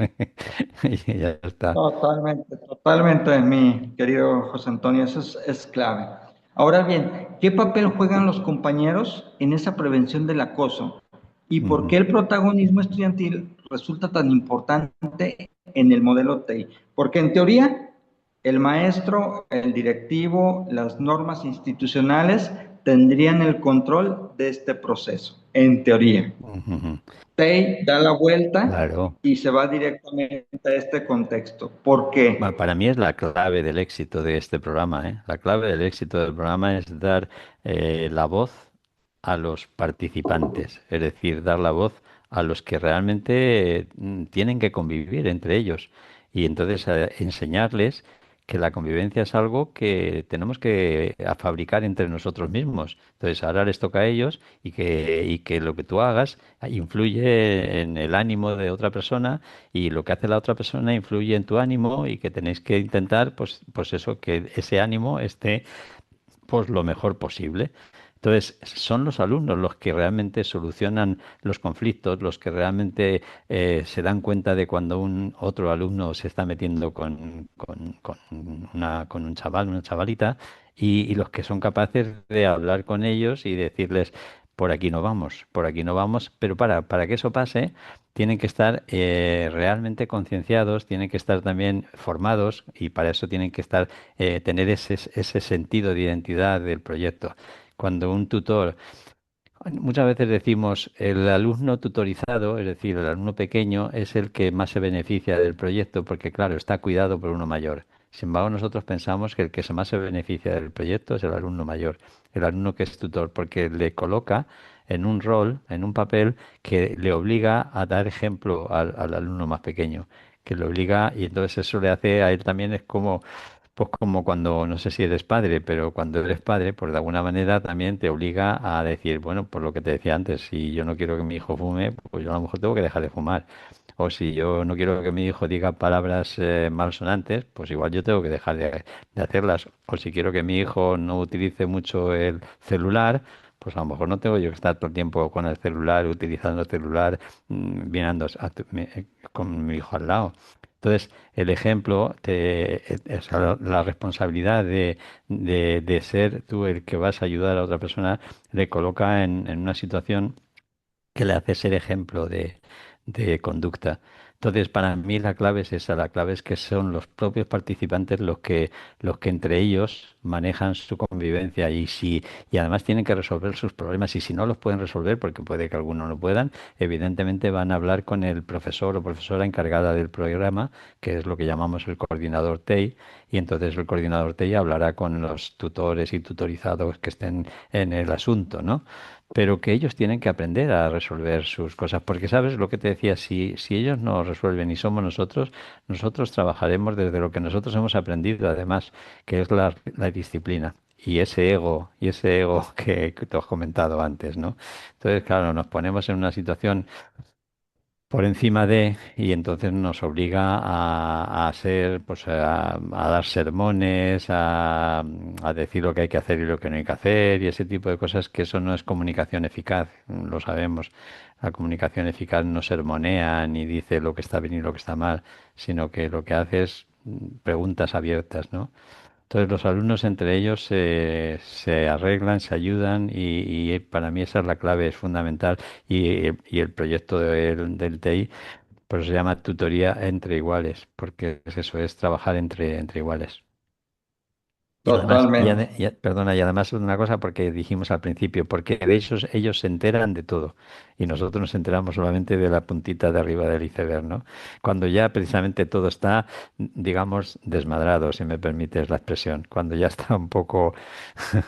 S2: Y ya está.
S1: Totalmente, totalmente, mi querido José Antonio, eso es clave. Ahora bien, ¿qué papel juegan los compañeros en esa prevención del acoso? ¿Y por
S2: Ujú,
S1: qué el protagonismo estudiantil resulta tan importante en el modelo TEI? Porque en teoría, el maestro, el directivo, las normas institucionales tendrían el control de este proceso, en teoría.
S2: ujú, ujú.
S1: TEI da la vuelta
S2: Claro.
S1: y se va directamente a este contexto. ¿Por qué?
S2: Para mí es la clave del éxito de este programa, ¿eh? La clave del éxito del programa es dar la voz a los participantes, es decir, dar la voz a los que realmente tienen que convivir entre ellos. Y entonces enseñarles que la convivencia es algo que tenemos que fabricar entre nosotros mismos. Entonces ahora les toca a ellos y que lo que tú hagas influye en el ánimo de otra persona y lo que hace la otra persona influye en tu ánimo y que tenéis que intentar, pues eso, que ese ánimo esté pues lo mejor posible. Entonces, son los alumnos los que realmente solucionan los conflictos, los que realmente se dan cuenta de cuando un otro alumno se está metiendo con un chaval, una chavalita, y los que son capaces de hablar con ellos y decirles, por aquí no vamos, por aquí no vamos, pero para que eso pase, tienen que estar realmente concienciados, tienen que estar también formados y para eso tienen que estar tener ese sentido de identidad del proyecto. Cuando un tutor, muchas veces decimos, el alumno tutorizado, es decir, el alumno pequeño, es el que más se beneficia del proyecto porque, claro, está cuidado por uno mayor. Sin embargo, nosotros pensamos que el que más se beneficia del proyecto es el alumno mayor, el alumno que es tutor, porque le coloca en un rol, en un papel que le obliga a dar ejemplo al alumno más pequeño, que le obliga, y entonces eso le hace a él también es como pues como cuando, no sé si eres padre, pero cuando eres padre, pues de alguna manera también te obliga a decir, bueno, por lo que te decía antes, si yo no quiero que mi hijo fume, pues yo a lo mejor tengo que dejar de fumar. O si yo no quiero que mi hijo diga palabras malsonantes, pues igual yo tengo que dejar de hacerlas. O si quiero que mi hijo no utilice mucho el celular, pues a lo mejor no tengo yo que estar todo el tiempo con el celular, utilizando el celular, mirando con mi hijo al lado. Entonces, el ejemplo, es la responsabilidad de ser tú el que vas a ayudar a otra persona, le coloca en una situación que le hace ser ejemplo de conducta. Entonces, para mí la clave es esa, la clave es que son los propios participantes los que entre ellos manejan su convivencia y además tienen que resolver sus problemas y si no los pueden resolver, porque puede que algunos no puedan, evidentemente van a hablar con el profesor o profesora encargada del programa, que es lo que llamamos el coordinador TEI, y entonces el coordinador TEI hablará con los tutores y tutorizados que estén en el asunto, ¿no? Pero que ellos tienen que aprender a resolver sus cosas, porque sabes lo que te decía, si ellos no resuelven y somos nosotros, nosotros trabajaremos desde lo que nosotros hemos aprendido, además, que es la disciplina. Y ese ego que te has comentado antes, ¿no? Entonces, claro, nos ponemos en una situación por encima de, y entonces nos obliga a ser, pues a dar sermones, a decir lo que hay que hacer y lo que no hay que hacer, y ese tipo de cosas que eso no es comunicación eficaz, lo sabemos. La comunicación eficaz no sermonea ni dice lo que está bien y lo que está mal, sino que lo que hace es preguntas abiertas, ¿no? Entonces los alumnos entre ellos se arreglan, se ayudan y para mí esa es la clave, es fundamental. Y el proyecto del TI pues se llama tutoría entre iguales, porque es eso, es trabajar entre iguales. Y además,
S1: Totalmente.
S2: perdona, y además una cosa porque dijimos al principio, porque de ellos se enteran de todo y nosotros nos enteramos solamente de la puntita de arriba del iceberg, ¿no? Cuando ya precisamente todo está, digamos, desmadrado, si me permites la expresión, cuando ya está un poco...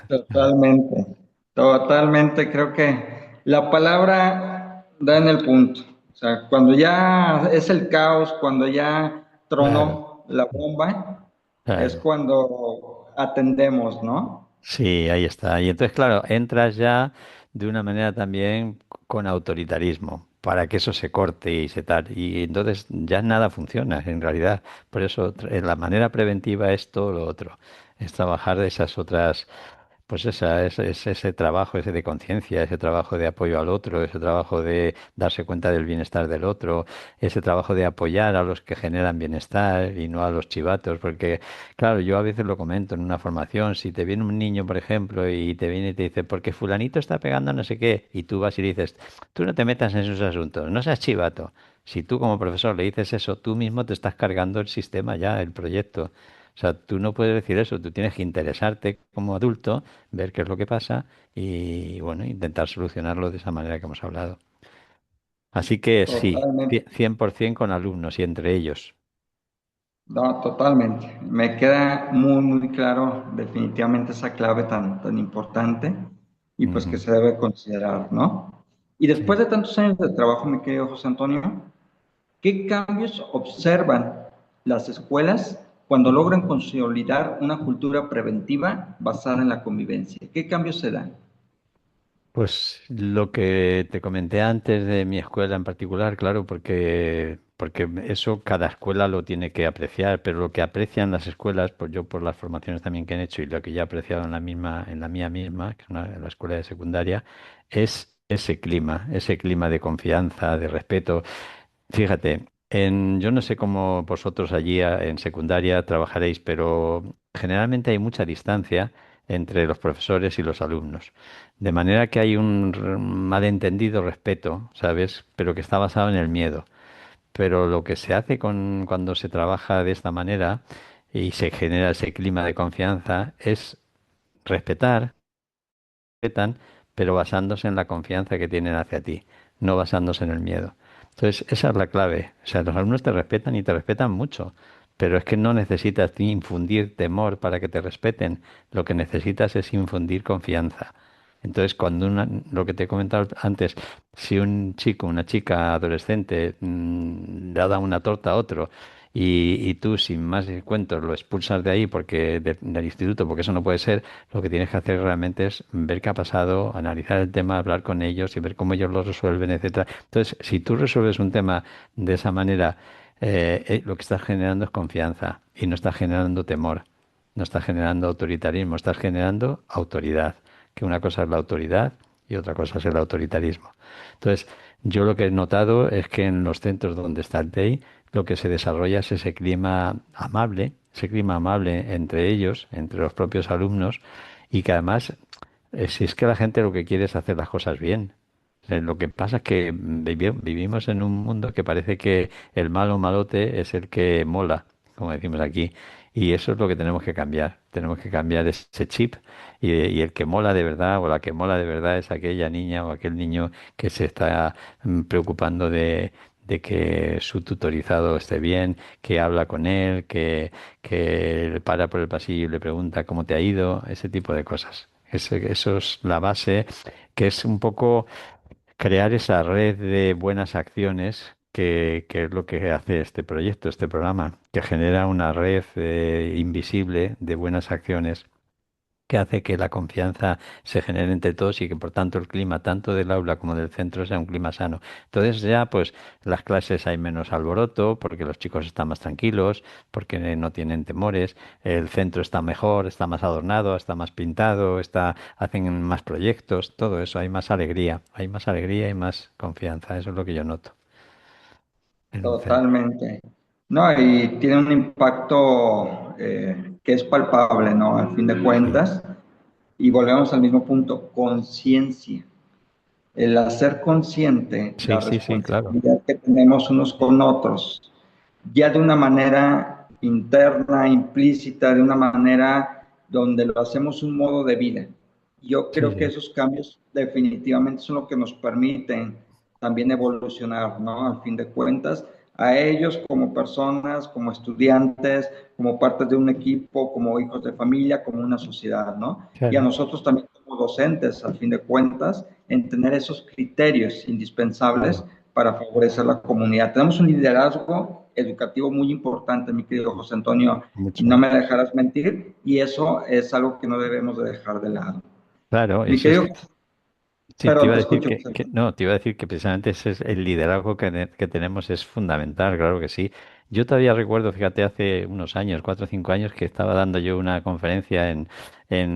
S1: Totalmente, totalmente. Creo que la palabra da en el punto. O sea, cuando ya es el caos, cuando ya
S2: Claro,
S1: tronó la bomba, es
S2: claro.
S1: cuando atendemos, ¿no?
S2: Sí, ahí está. Y entonces, claro, entras ya de una manera también con autoritarismo para que eso se corte y se tal. Y entonces ya nada funciona en realidad. Por eso la manera preventiva es todo lo otro. Es trabajar de esas otras pues es ese trabajo, ese de conciencia, ese trabajo de apoyo al otro, ese trabajo de darse cuenta del bienestar del otro, ese trabajo de apoyar a los que generan bienestar y no a los chivatos, porque claro, yo a veces lo comento en una formación, si te viene un niño, por ejemplo, y te viene y te dice, porque fulanito está pegando no sé qué, y tú vas y le dices, tú no te metas en esos asuntos, no seas chivato. Si tú como profesor le dices eso, tú mismo te estás cargando el sistema ya, el proyecto. O sea, tú no puedes decir eso, tú tienes que interesarte como adulto, ver qué es lo que pasa y, bueno, intentar solucionarlo de esa manera que hemos hablado. Así que sí,
S1: Totalmente.
S2: 100% con alumnos y entre ellos.
S1: No, totalmente. Me queda muy, muy claro definitivamente esa clave tan importante y pues que
S2: Ujú.
S1: se debe considerar, ¿no? Y después
S2: Sí.
S1: de tantos años de trabajo, mi querido José Antonio, ¿qué cambios observan las escuelas cuando logran consolidar una cultura preventiva basada en la convivencia? ¿Qué cambios se dan?
S2: Pues lo que te comenté antes de mi escuela en particular, claro, porque eso cada escuela lo tiene que apreciar, pero lo que aprecian las escuelas, pues yo por las formaciones también que he hecho y lo que ya he apreciado en la misma, en la mía misma, que es la escuela de secundaria, es ese clima de confianza, de respeto. Fíjate, yo no sé cómo vosotros allí en secundaria trabajaréis, pero generalmente hay mucha distancia entre los profesores y los alumnos. De manera que hay un malentendido respeto, ¿sabes? Pero que está basado en el miedo. Pero lo que se hace cuando se trabaja de esta manera y se genera ese clima de confianza es respetar, respetan, pero basándose en la confianza que tienen hacia ti, no basándose en el miedo. Entonces, esa es la clave. O sea, los alumnos te respetan y te respetan mucho, pero es que no necesitas ni infundir temor para que te respeten. Lo que necesitas es infundir confianza. Entonces, lo que te he comentado antes, si un chico, una chica adolescente le ha dado una torta a otro y tú, sin más cuentos, lo expulsas de ahí del instituto, porque eso no puede ser, lo que tienes que hacer realmente es ver qué ha pasado, analizar el tema, hablar con ellos y ver cómo ellos lo resuelven, etcétera. Entonces, si tú resuelves un tema de esa manera, lo que estás generando es confianza y no estás generando temor, no estás generando autoritarismo, estás generando autoridad, que una cosa es la autoridad y otra cosa es el autoritarismo. Entonces, yo lo que he notado es que en los centros donde está el TEI, lo que se desarrolla es ese clima amable entre ellos, entre los propios alumnos, y que además, si es que la gente lo que quiere es hacer las cosas bien. Lo que pasa es que vivimos en un mundo que parece que el malo malote es el que mola, como decimos aquí. Y eso es lo que tenemos que cambiar. Tenemos que cambiar ese chip y el que mola de verdad o la que mola de verdad es aquella niña o aquel niño que se está preocupando de que su tutorizado esté bien, que habla con él, que le para por el pasillo y le pregunta cómo te ha ido, ese tipo de cosas. Eso es la base, que es un poco crear esa red de buenas acciones que es lo que hace este proyecto, este programa, que genera una red invisible de buenas acciones que hace que la confianza se genere entre todos y que por tanto el clima tanto del aula como del centro sea un clima sano. Entonces ya pues las clases hay menos alboroto porque los chicos están más tranquilos, porque no tienen temores, el centro está mejor, está más adornado, está más pintado, hacen más proyectos, todo eso, hay más alegría y más confianza, eso es lo que yo noto en un centro.
S1: Totalmente. No, y tiene un impacto que es palpable, ¿no? Al fin de
S2: Sí,
S1: cuentas. Y volvemos al mismo punto, conciencia. El hacer consciente
S2: sí,
S1: la
S2: sí, sí, claro.
S1: responsabilidad que tenemos unos con otros, ya de una manera interna, implícita, de una manera donde lo hacemos un modo de vida. Yo
S2: Sí,
S1: creo que
S2: sí.
S1: esos cambios definitivamente son lo que nos permiten también evolucionar, ¿no? Al fin de cuentas, a ellos como personas, como estudiantes, como parte de un equipo, como hijos de familia, como una sociedad, ¿no? Y a
S2: Claro.
S1: nosotros también como docentes, al fin de cuentas, en tener esos criterios indispensables para favorecer la comunidad. Tenemos un liderazgo educativo muy importante, mi querido José Antonio, y no
S2: Mucho.
S1: me dejarás mentir, y eso es algo que no debemos de dejar de lado.
S2: Claro,
S1: Mi
S2: eso es.
S1: querido,
S2: Sí, te
S1: pero
S2: iba a
S1: te
S2: decir
S1: escucho, José Antonio.
S2: no, te iba a decir que precisamente ese es el liderazgo que tenemos es fundamental, claro que sí. Yo todavía recuerdo, fíjate, hace unos años, 4 o 5 años, que estaba dando yo una conferencia en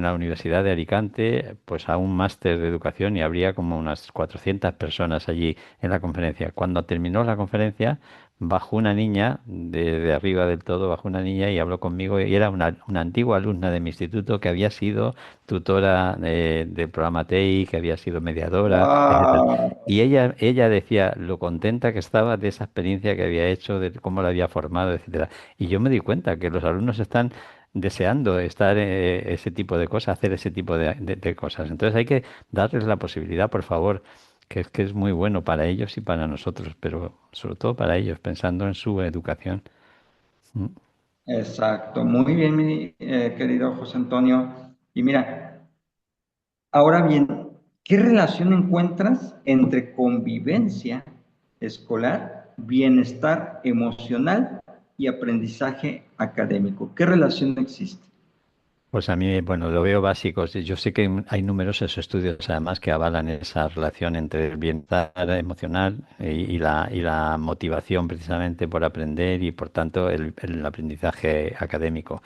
S2: la Universidad de Alicante, pues a un máster de educación y habría como unas 400 personas allí en la conferencia. Cuando terminó la conferencia, bajó una niña de arriba del todo, bajó una niña y habló conmigo y era una antigua alumna de mi instituto que había sido tutora del programa TEI, que había sido mediadora, etcétera.
S1: Wow,
S2: Y ella decía lo contenta que estaba de esa experiencia que había hecho, de cómo la había formado, etcétera. Y yo me di cuenta que los alumnos están deseando estar ese tipo de cosas, hacer ese tipo de cosas. Entonces hay que darles la posibilidad, por favor, que es muy bueno para ellos y para nosotros, pero sobre todo para ellos, pensando en su educación. Mm.
S1: exacto. Muy bien, mi querido José Antonio. Y mira, ahora bien, ¿qué relación encuentras entre convivencia escolar, bienestar emocional y aprendizaje académico? ¿Qué relación existe?
S2: Pues a mí, bueno, lo veo básico. Sí, yo sé que hay numerosos estudios además que avalan esa relación entre el bienestar emocional y la motivación precisamente por aprender y por tanto el aprendizaje académico.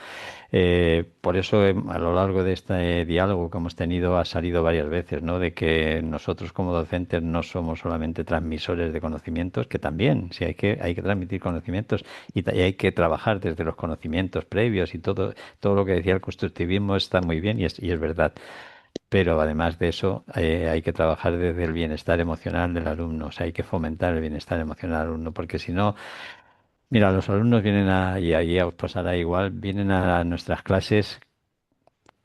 S2: Por eso, a lo largo de este diálogo que hemos tenido, ha salido varias veces, ¿no? De que nosotros como docentes no somos solamente transmisores de conocimientos, que también, sí, hay que transmitir conocimientos y hay que trabajar desde los conocimientos previos y todo lo que decía el constructivismo está muy bien y es verdad. Pero además de eso, hay que trabajar desde el bienestar emocional del alumno, o sea, hay que fomentar el bienestar emocional del alumno, porque si no, mira, los alumnos vienen y ahí os pasará igual, vienen a nuestras clases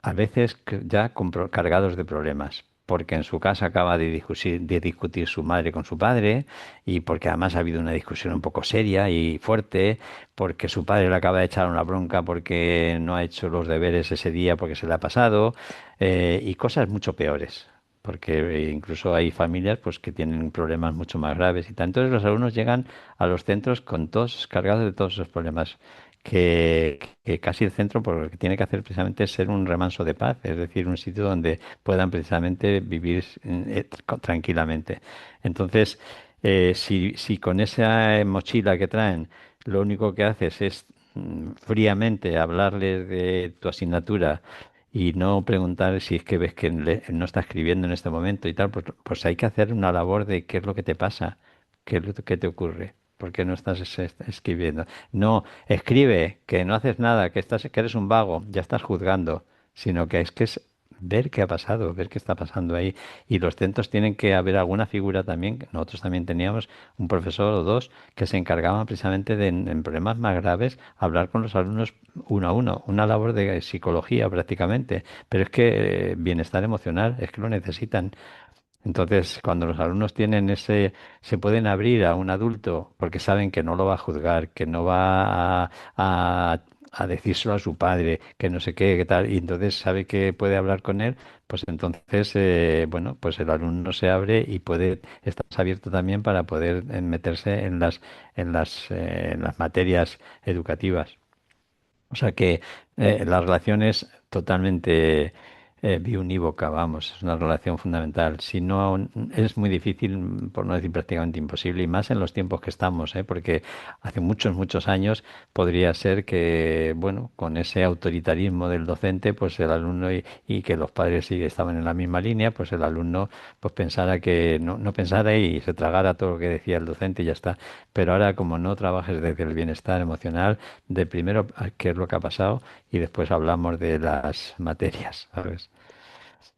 S2: a veces ya cargados de problemas, porque en su casa acaba de discutir su madre con su padre y porque además ha habido una discusión un poco seria y fuerte, porque su padre le acaba de echar una bronca porque no ha hecho los deberes ese día porque se le ha pasado y cosas mucho peores. Porque incluso hay familias pues que tienen problemas mucho más graves y tal. Entonces los alumnos llegan a los centros con todos cargados de todos esos problemas que casi el centro por lo que tiene que hacer precisamente es ser un remanso de paz, es decir, un sitio donde puedan precisamente vivir tranquilamente. Entonces, si con esa mochila que traen lo único que haces es fríamente hablarles de tu asignatura y no preguntar si es que ves que no está escribiendo en este momento y tal, pues hay que hacer una labor de qué es lo que te pasa, qué es lo que te ocurre. ¿Por qué no estás escribiendo? No, escribe, que no haces nada, que eres un vago, ya estás juzgando, sino que es ver qué ha pasado, ver qué está pasando ahí. Y los centros tienen que haber alguna figura también. Nosotros también teníamos un profesor o dos que se encargaban precisamente de, en problemas más graves, hablar con los alumnos uno a uno, una labor de psicología prácticamente. Pero es que bienestar emocional, es que lo necesitan. Entonces, cuando los alumnos tienen ese, se pueden abrir a un adulto porque saben que no lo va a juzgar, que no va a decírselo a su padre, que no sé qué, qué tal, y entonces sabe que puede hablar con él, pues entonces, bueno, pues el alumno se abre y puede estar abierto también para poder meterse en las materias educativas. O sea que la relación es totalmente biunívoca, vamos, es una relación fundamental. Si no, es muy difícil, por no decir prácticamente imposible, y más en los tiempos que estamos, porque hace muchos, muchos años podría ser que, bueno, con ese autoritarismo del docente, pues el alumno y que los padres sí estaban en la misma línea, pues el alumno pues pensara que no pensara y se tragara todo lo que decía el docente y ya está. Pero ahora, como no trabajes desde el bienestar emocional, de primero qué es lo que ha pasado y después hablamos de las materias, ¿sabes?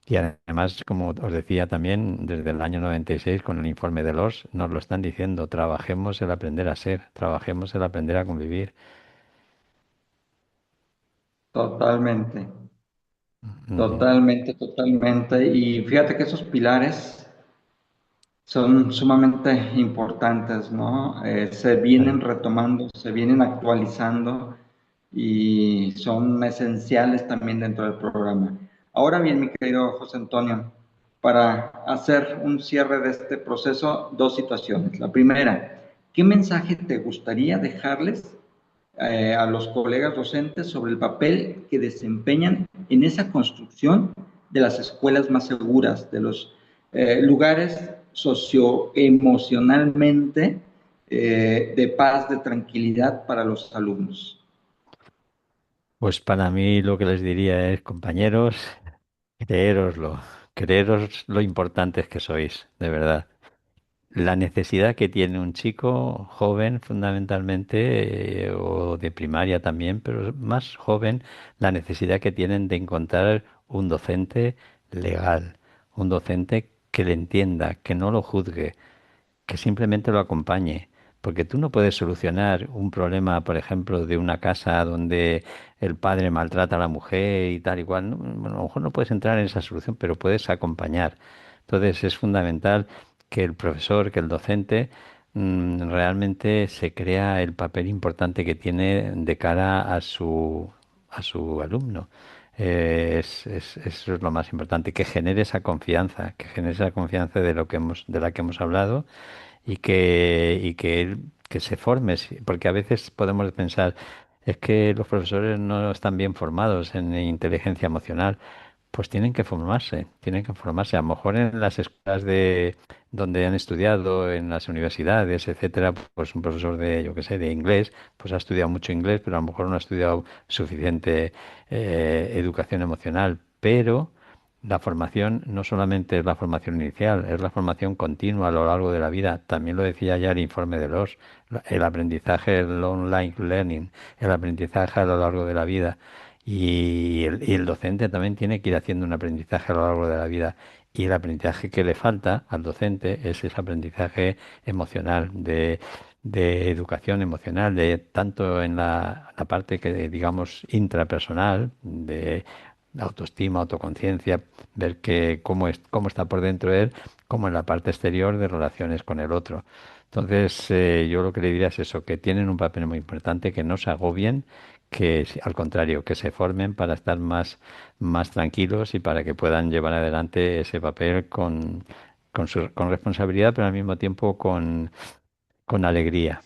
S2: Y además, como os decía también, desde el año 96 con el informe de los nos lo están diciendo, trabajemos el aprender a ser, trabajemos el aprender a convivir.
S1: Totalmente,
S2: Ujú.
S1: totalmente, totalmente. Y fíjate que esos pilares son sumamente importantes, ¿no? Se vienen
S2: Sí.
S1: retomando, se vienen actualizando y son esenciales también dentro del programa. Ahora bien, mi querido José Antonio, para hacer un cierre de este proceso, dos situaciones. La primera, ¿qué mensaje te gustaría dejarles a los colegas docentes sobre el papel que desempeñan en esa construcción de las escuelas más seguras, de los lugares socioemocionalmente de paz, de tranquilidad para los alumnos?
S2: Pues para mí lo que les diría es, compañeros, creéroslo, creeros lo importantes que sois, de verdad. La necesidad que tiene un chico joven, fundamentalmente, o de primaria también, pero más joven, la necesidad que tienen de encontrar un docente legal, un docente que le entienda, que no lo juzgue, que simplemente lo acompañe. Porque tú no puedes solucionar un problema, por ejemplo, de una casa donde el padre maltrata a la mujer y tal y cual. Bueno, a lo mejor no puedes entrar en esa solución, pero puedes acompañar. Entonces es fundamental que el profesor, que el docente, realmente se crea el papel importante que tiene de cara a su alumno. Eso es lo más importante, que genere esa confianza de lo que de la que hemos hablado y que él que se forme, sí, porque a veces podemos pensar, es que los profesores no están bien formados en inteligencia emocional. Pues tienen que formarse. A lo mejor en las escuelas de donde han estudiado, en las universidades, etcétera, pues un profesor de, yo qué sé, de inglés, pues ha estudiado mucho inglés, pero a lo mejor no ha estudiado suficiente educación emocional. Pero la formación no solamente es la formación inicial, es la formación continua a lo largo de la vida. También lo decía ya el informe de los, el aprendizaje, el online learning, el aprendizaje a lo largo de la vida. Y el docente también tiene que ir haciendo un aprendizaje a lo largo de la vida. Y el aprendizaje que le falta al docente es ese aprendizaje emocional, de educación emocional, de tanto en la parte que digamos intrapersonal, de autoestima, autoconciencia, ver que cómo está por dentro de él, como en la parte exterior de relaciones con el otro. Entonces, yo lo que le diría es eso, que tienen un papel muy importante, que no se agobien, que al contrario, que se formen para estar más tranquilos y para que puedan llevar adelante ese papel con responsabilidad, pero al mismo tiempo con alegría,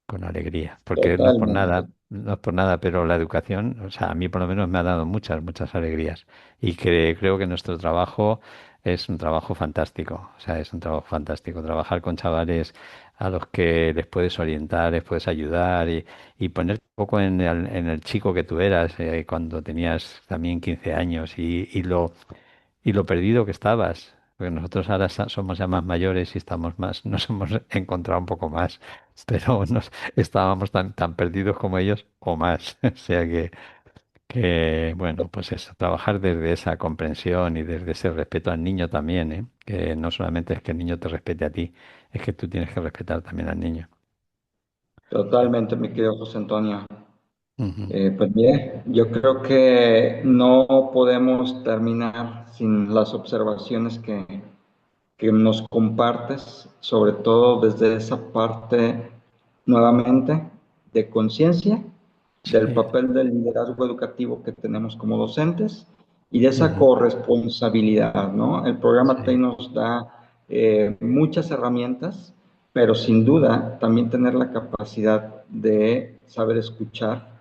S2: con alegría, porque no es por
S1: Totalmente.
S2: nada, no es por nada, pero la educación, o sea, a mí por lo menos me ha dado muchas, muchas alegrías y que creo que nuestro trabajo es un trabajo fantástico, o sea, es un trabajo fantástico, trabajar con chavales a los que les puedes orientar, les puedes ayudar y ponerte un poco en el chico que tú eras cuando tenías también 15 años y lo perdido que estabas. Porque nosotros ahora somos ya más mayores y estamos más, nos hemos encontrado un poco más, pero estábamos tan perdidos como ellos o más. O sea Que, bueno, pues eso, trabajar desde esa comprensión y desde ese respeto al niño también, ¿eh? Que no solamente es que el niño te respete a ti, es que tú tienes que respetar también al niño.
S1: Totalmente, mi querido José Antonio.
S2: Ujú.
S1: Pues mire, yo creo que no podemos terminar sin las observaciones que nos compartes, sobre todo desde esa parte nuevamente de conciencia del
S2: Sí.
S1: papel del liderazgo educativo que tenemos como docentes y de esa
S2: Ujú.
S1: corresponsabilidad, ¿no? El programa TEI
S2: Sí.
S1: nos da muchas herramientas, pero sin duda también tener la capacidad de saber escuchar,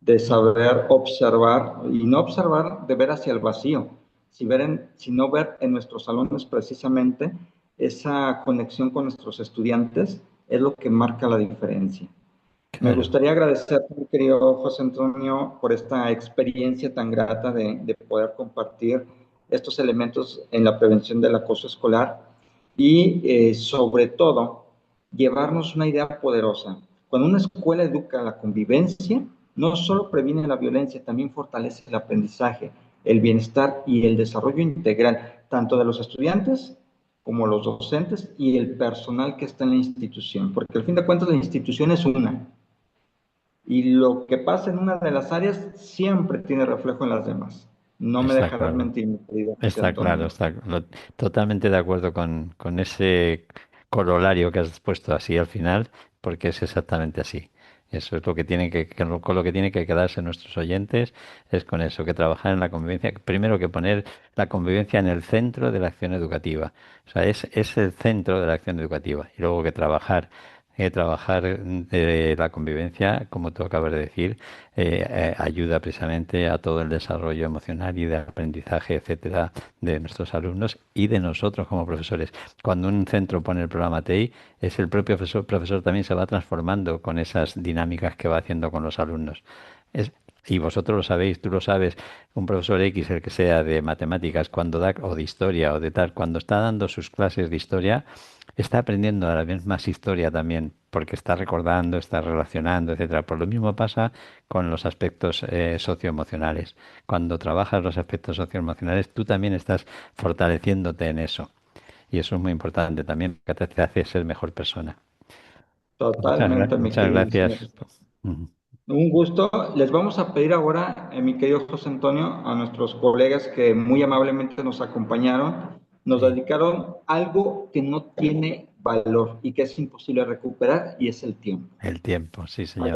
S1: de
S2: Ujú.
S1: saber observar y no observar de ver hacia el vacío, sino ver en nuestros salones precisamente esa conexión con nuestros estudiantes es lo que marca la diferencia. Me
S2: Claro.
S1: gustaría agradecerte, mi querido José Antonio, por esta experiencia tan grata de poder compartir estos elementos en la prevención del acoso escolar y sobre todo llevarnos una idea poderosa. Cuando una escuela educa la convivencia, no solo previene la violencia, también fortalece el aprendizaje, el bienestar y el desarrollo integral, tanto de los estudiantes como los docentes y el personal que está en la institución, porque al fin de cuentas la institución es una, y lo que pasa en una de las áreas siempre tiene reflejo en las demás. No me
S2: Está
S1: dejarás
S2: claro.
S1: mentir, mi querido José
S2: Está claro,
S1: Antonio.
S2: está totalmente de acuerdo con ese corolario que has puesto así al final, porque es exactamente así. Eso es lo que tiene con lo que tiene que quedarse nuestros oyentes, es con eso, que trabajar en la convivencia, primero que poner la convivencia en el centro de la acción educativa. O sea, es el centro de la acción educativa. Y luego que trabajar de la convivencia, como tú acabas de decir, ayuda precisamente a todo el desarrollo emocional y de aprendizaje, etcétera, de nuestros alumnos y de nosotros como profesores. Cuando un centro pone el programa TEI, es el propio profesor también se va transformando con esas dinámicas que va haciendo con los alumnos. Es, y vosotros lo sabéis, tú lo sabes, un profesor X, el que sea de matemáticas, cuando da, o de historia, o de tal, cuando está dando sus clases de historia, está aprendiendo a la vez más historia también, porque está recordando, está relacionando, etcétera. Por lo mismo pasa con los aspectos socioemocionales. Cuando trabajas los aspectos socioemocionales, tú también estás fortaleciéndote en eso. Y eso es muy importante también, que te hace ser mejor persona. Pues
S1: Totalmente, mi
S2: muchas
S1: queridísimo.
S2: gracias. Ujú.
S1: Un gusto. Les vamos a pedir ahora, mi querido José Antonio, a nuestros colegas que muy amablemente nos acompañaron, nos
S2: Sí,
S1: dedicaron algo que no tiene valor y que es imposible recuperar y es el tiempo.
S2: el tiempo, sí, señor.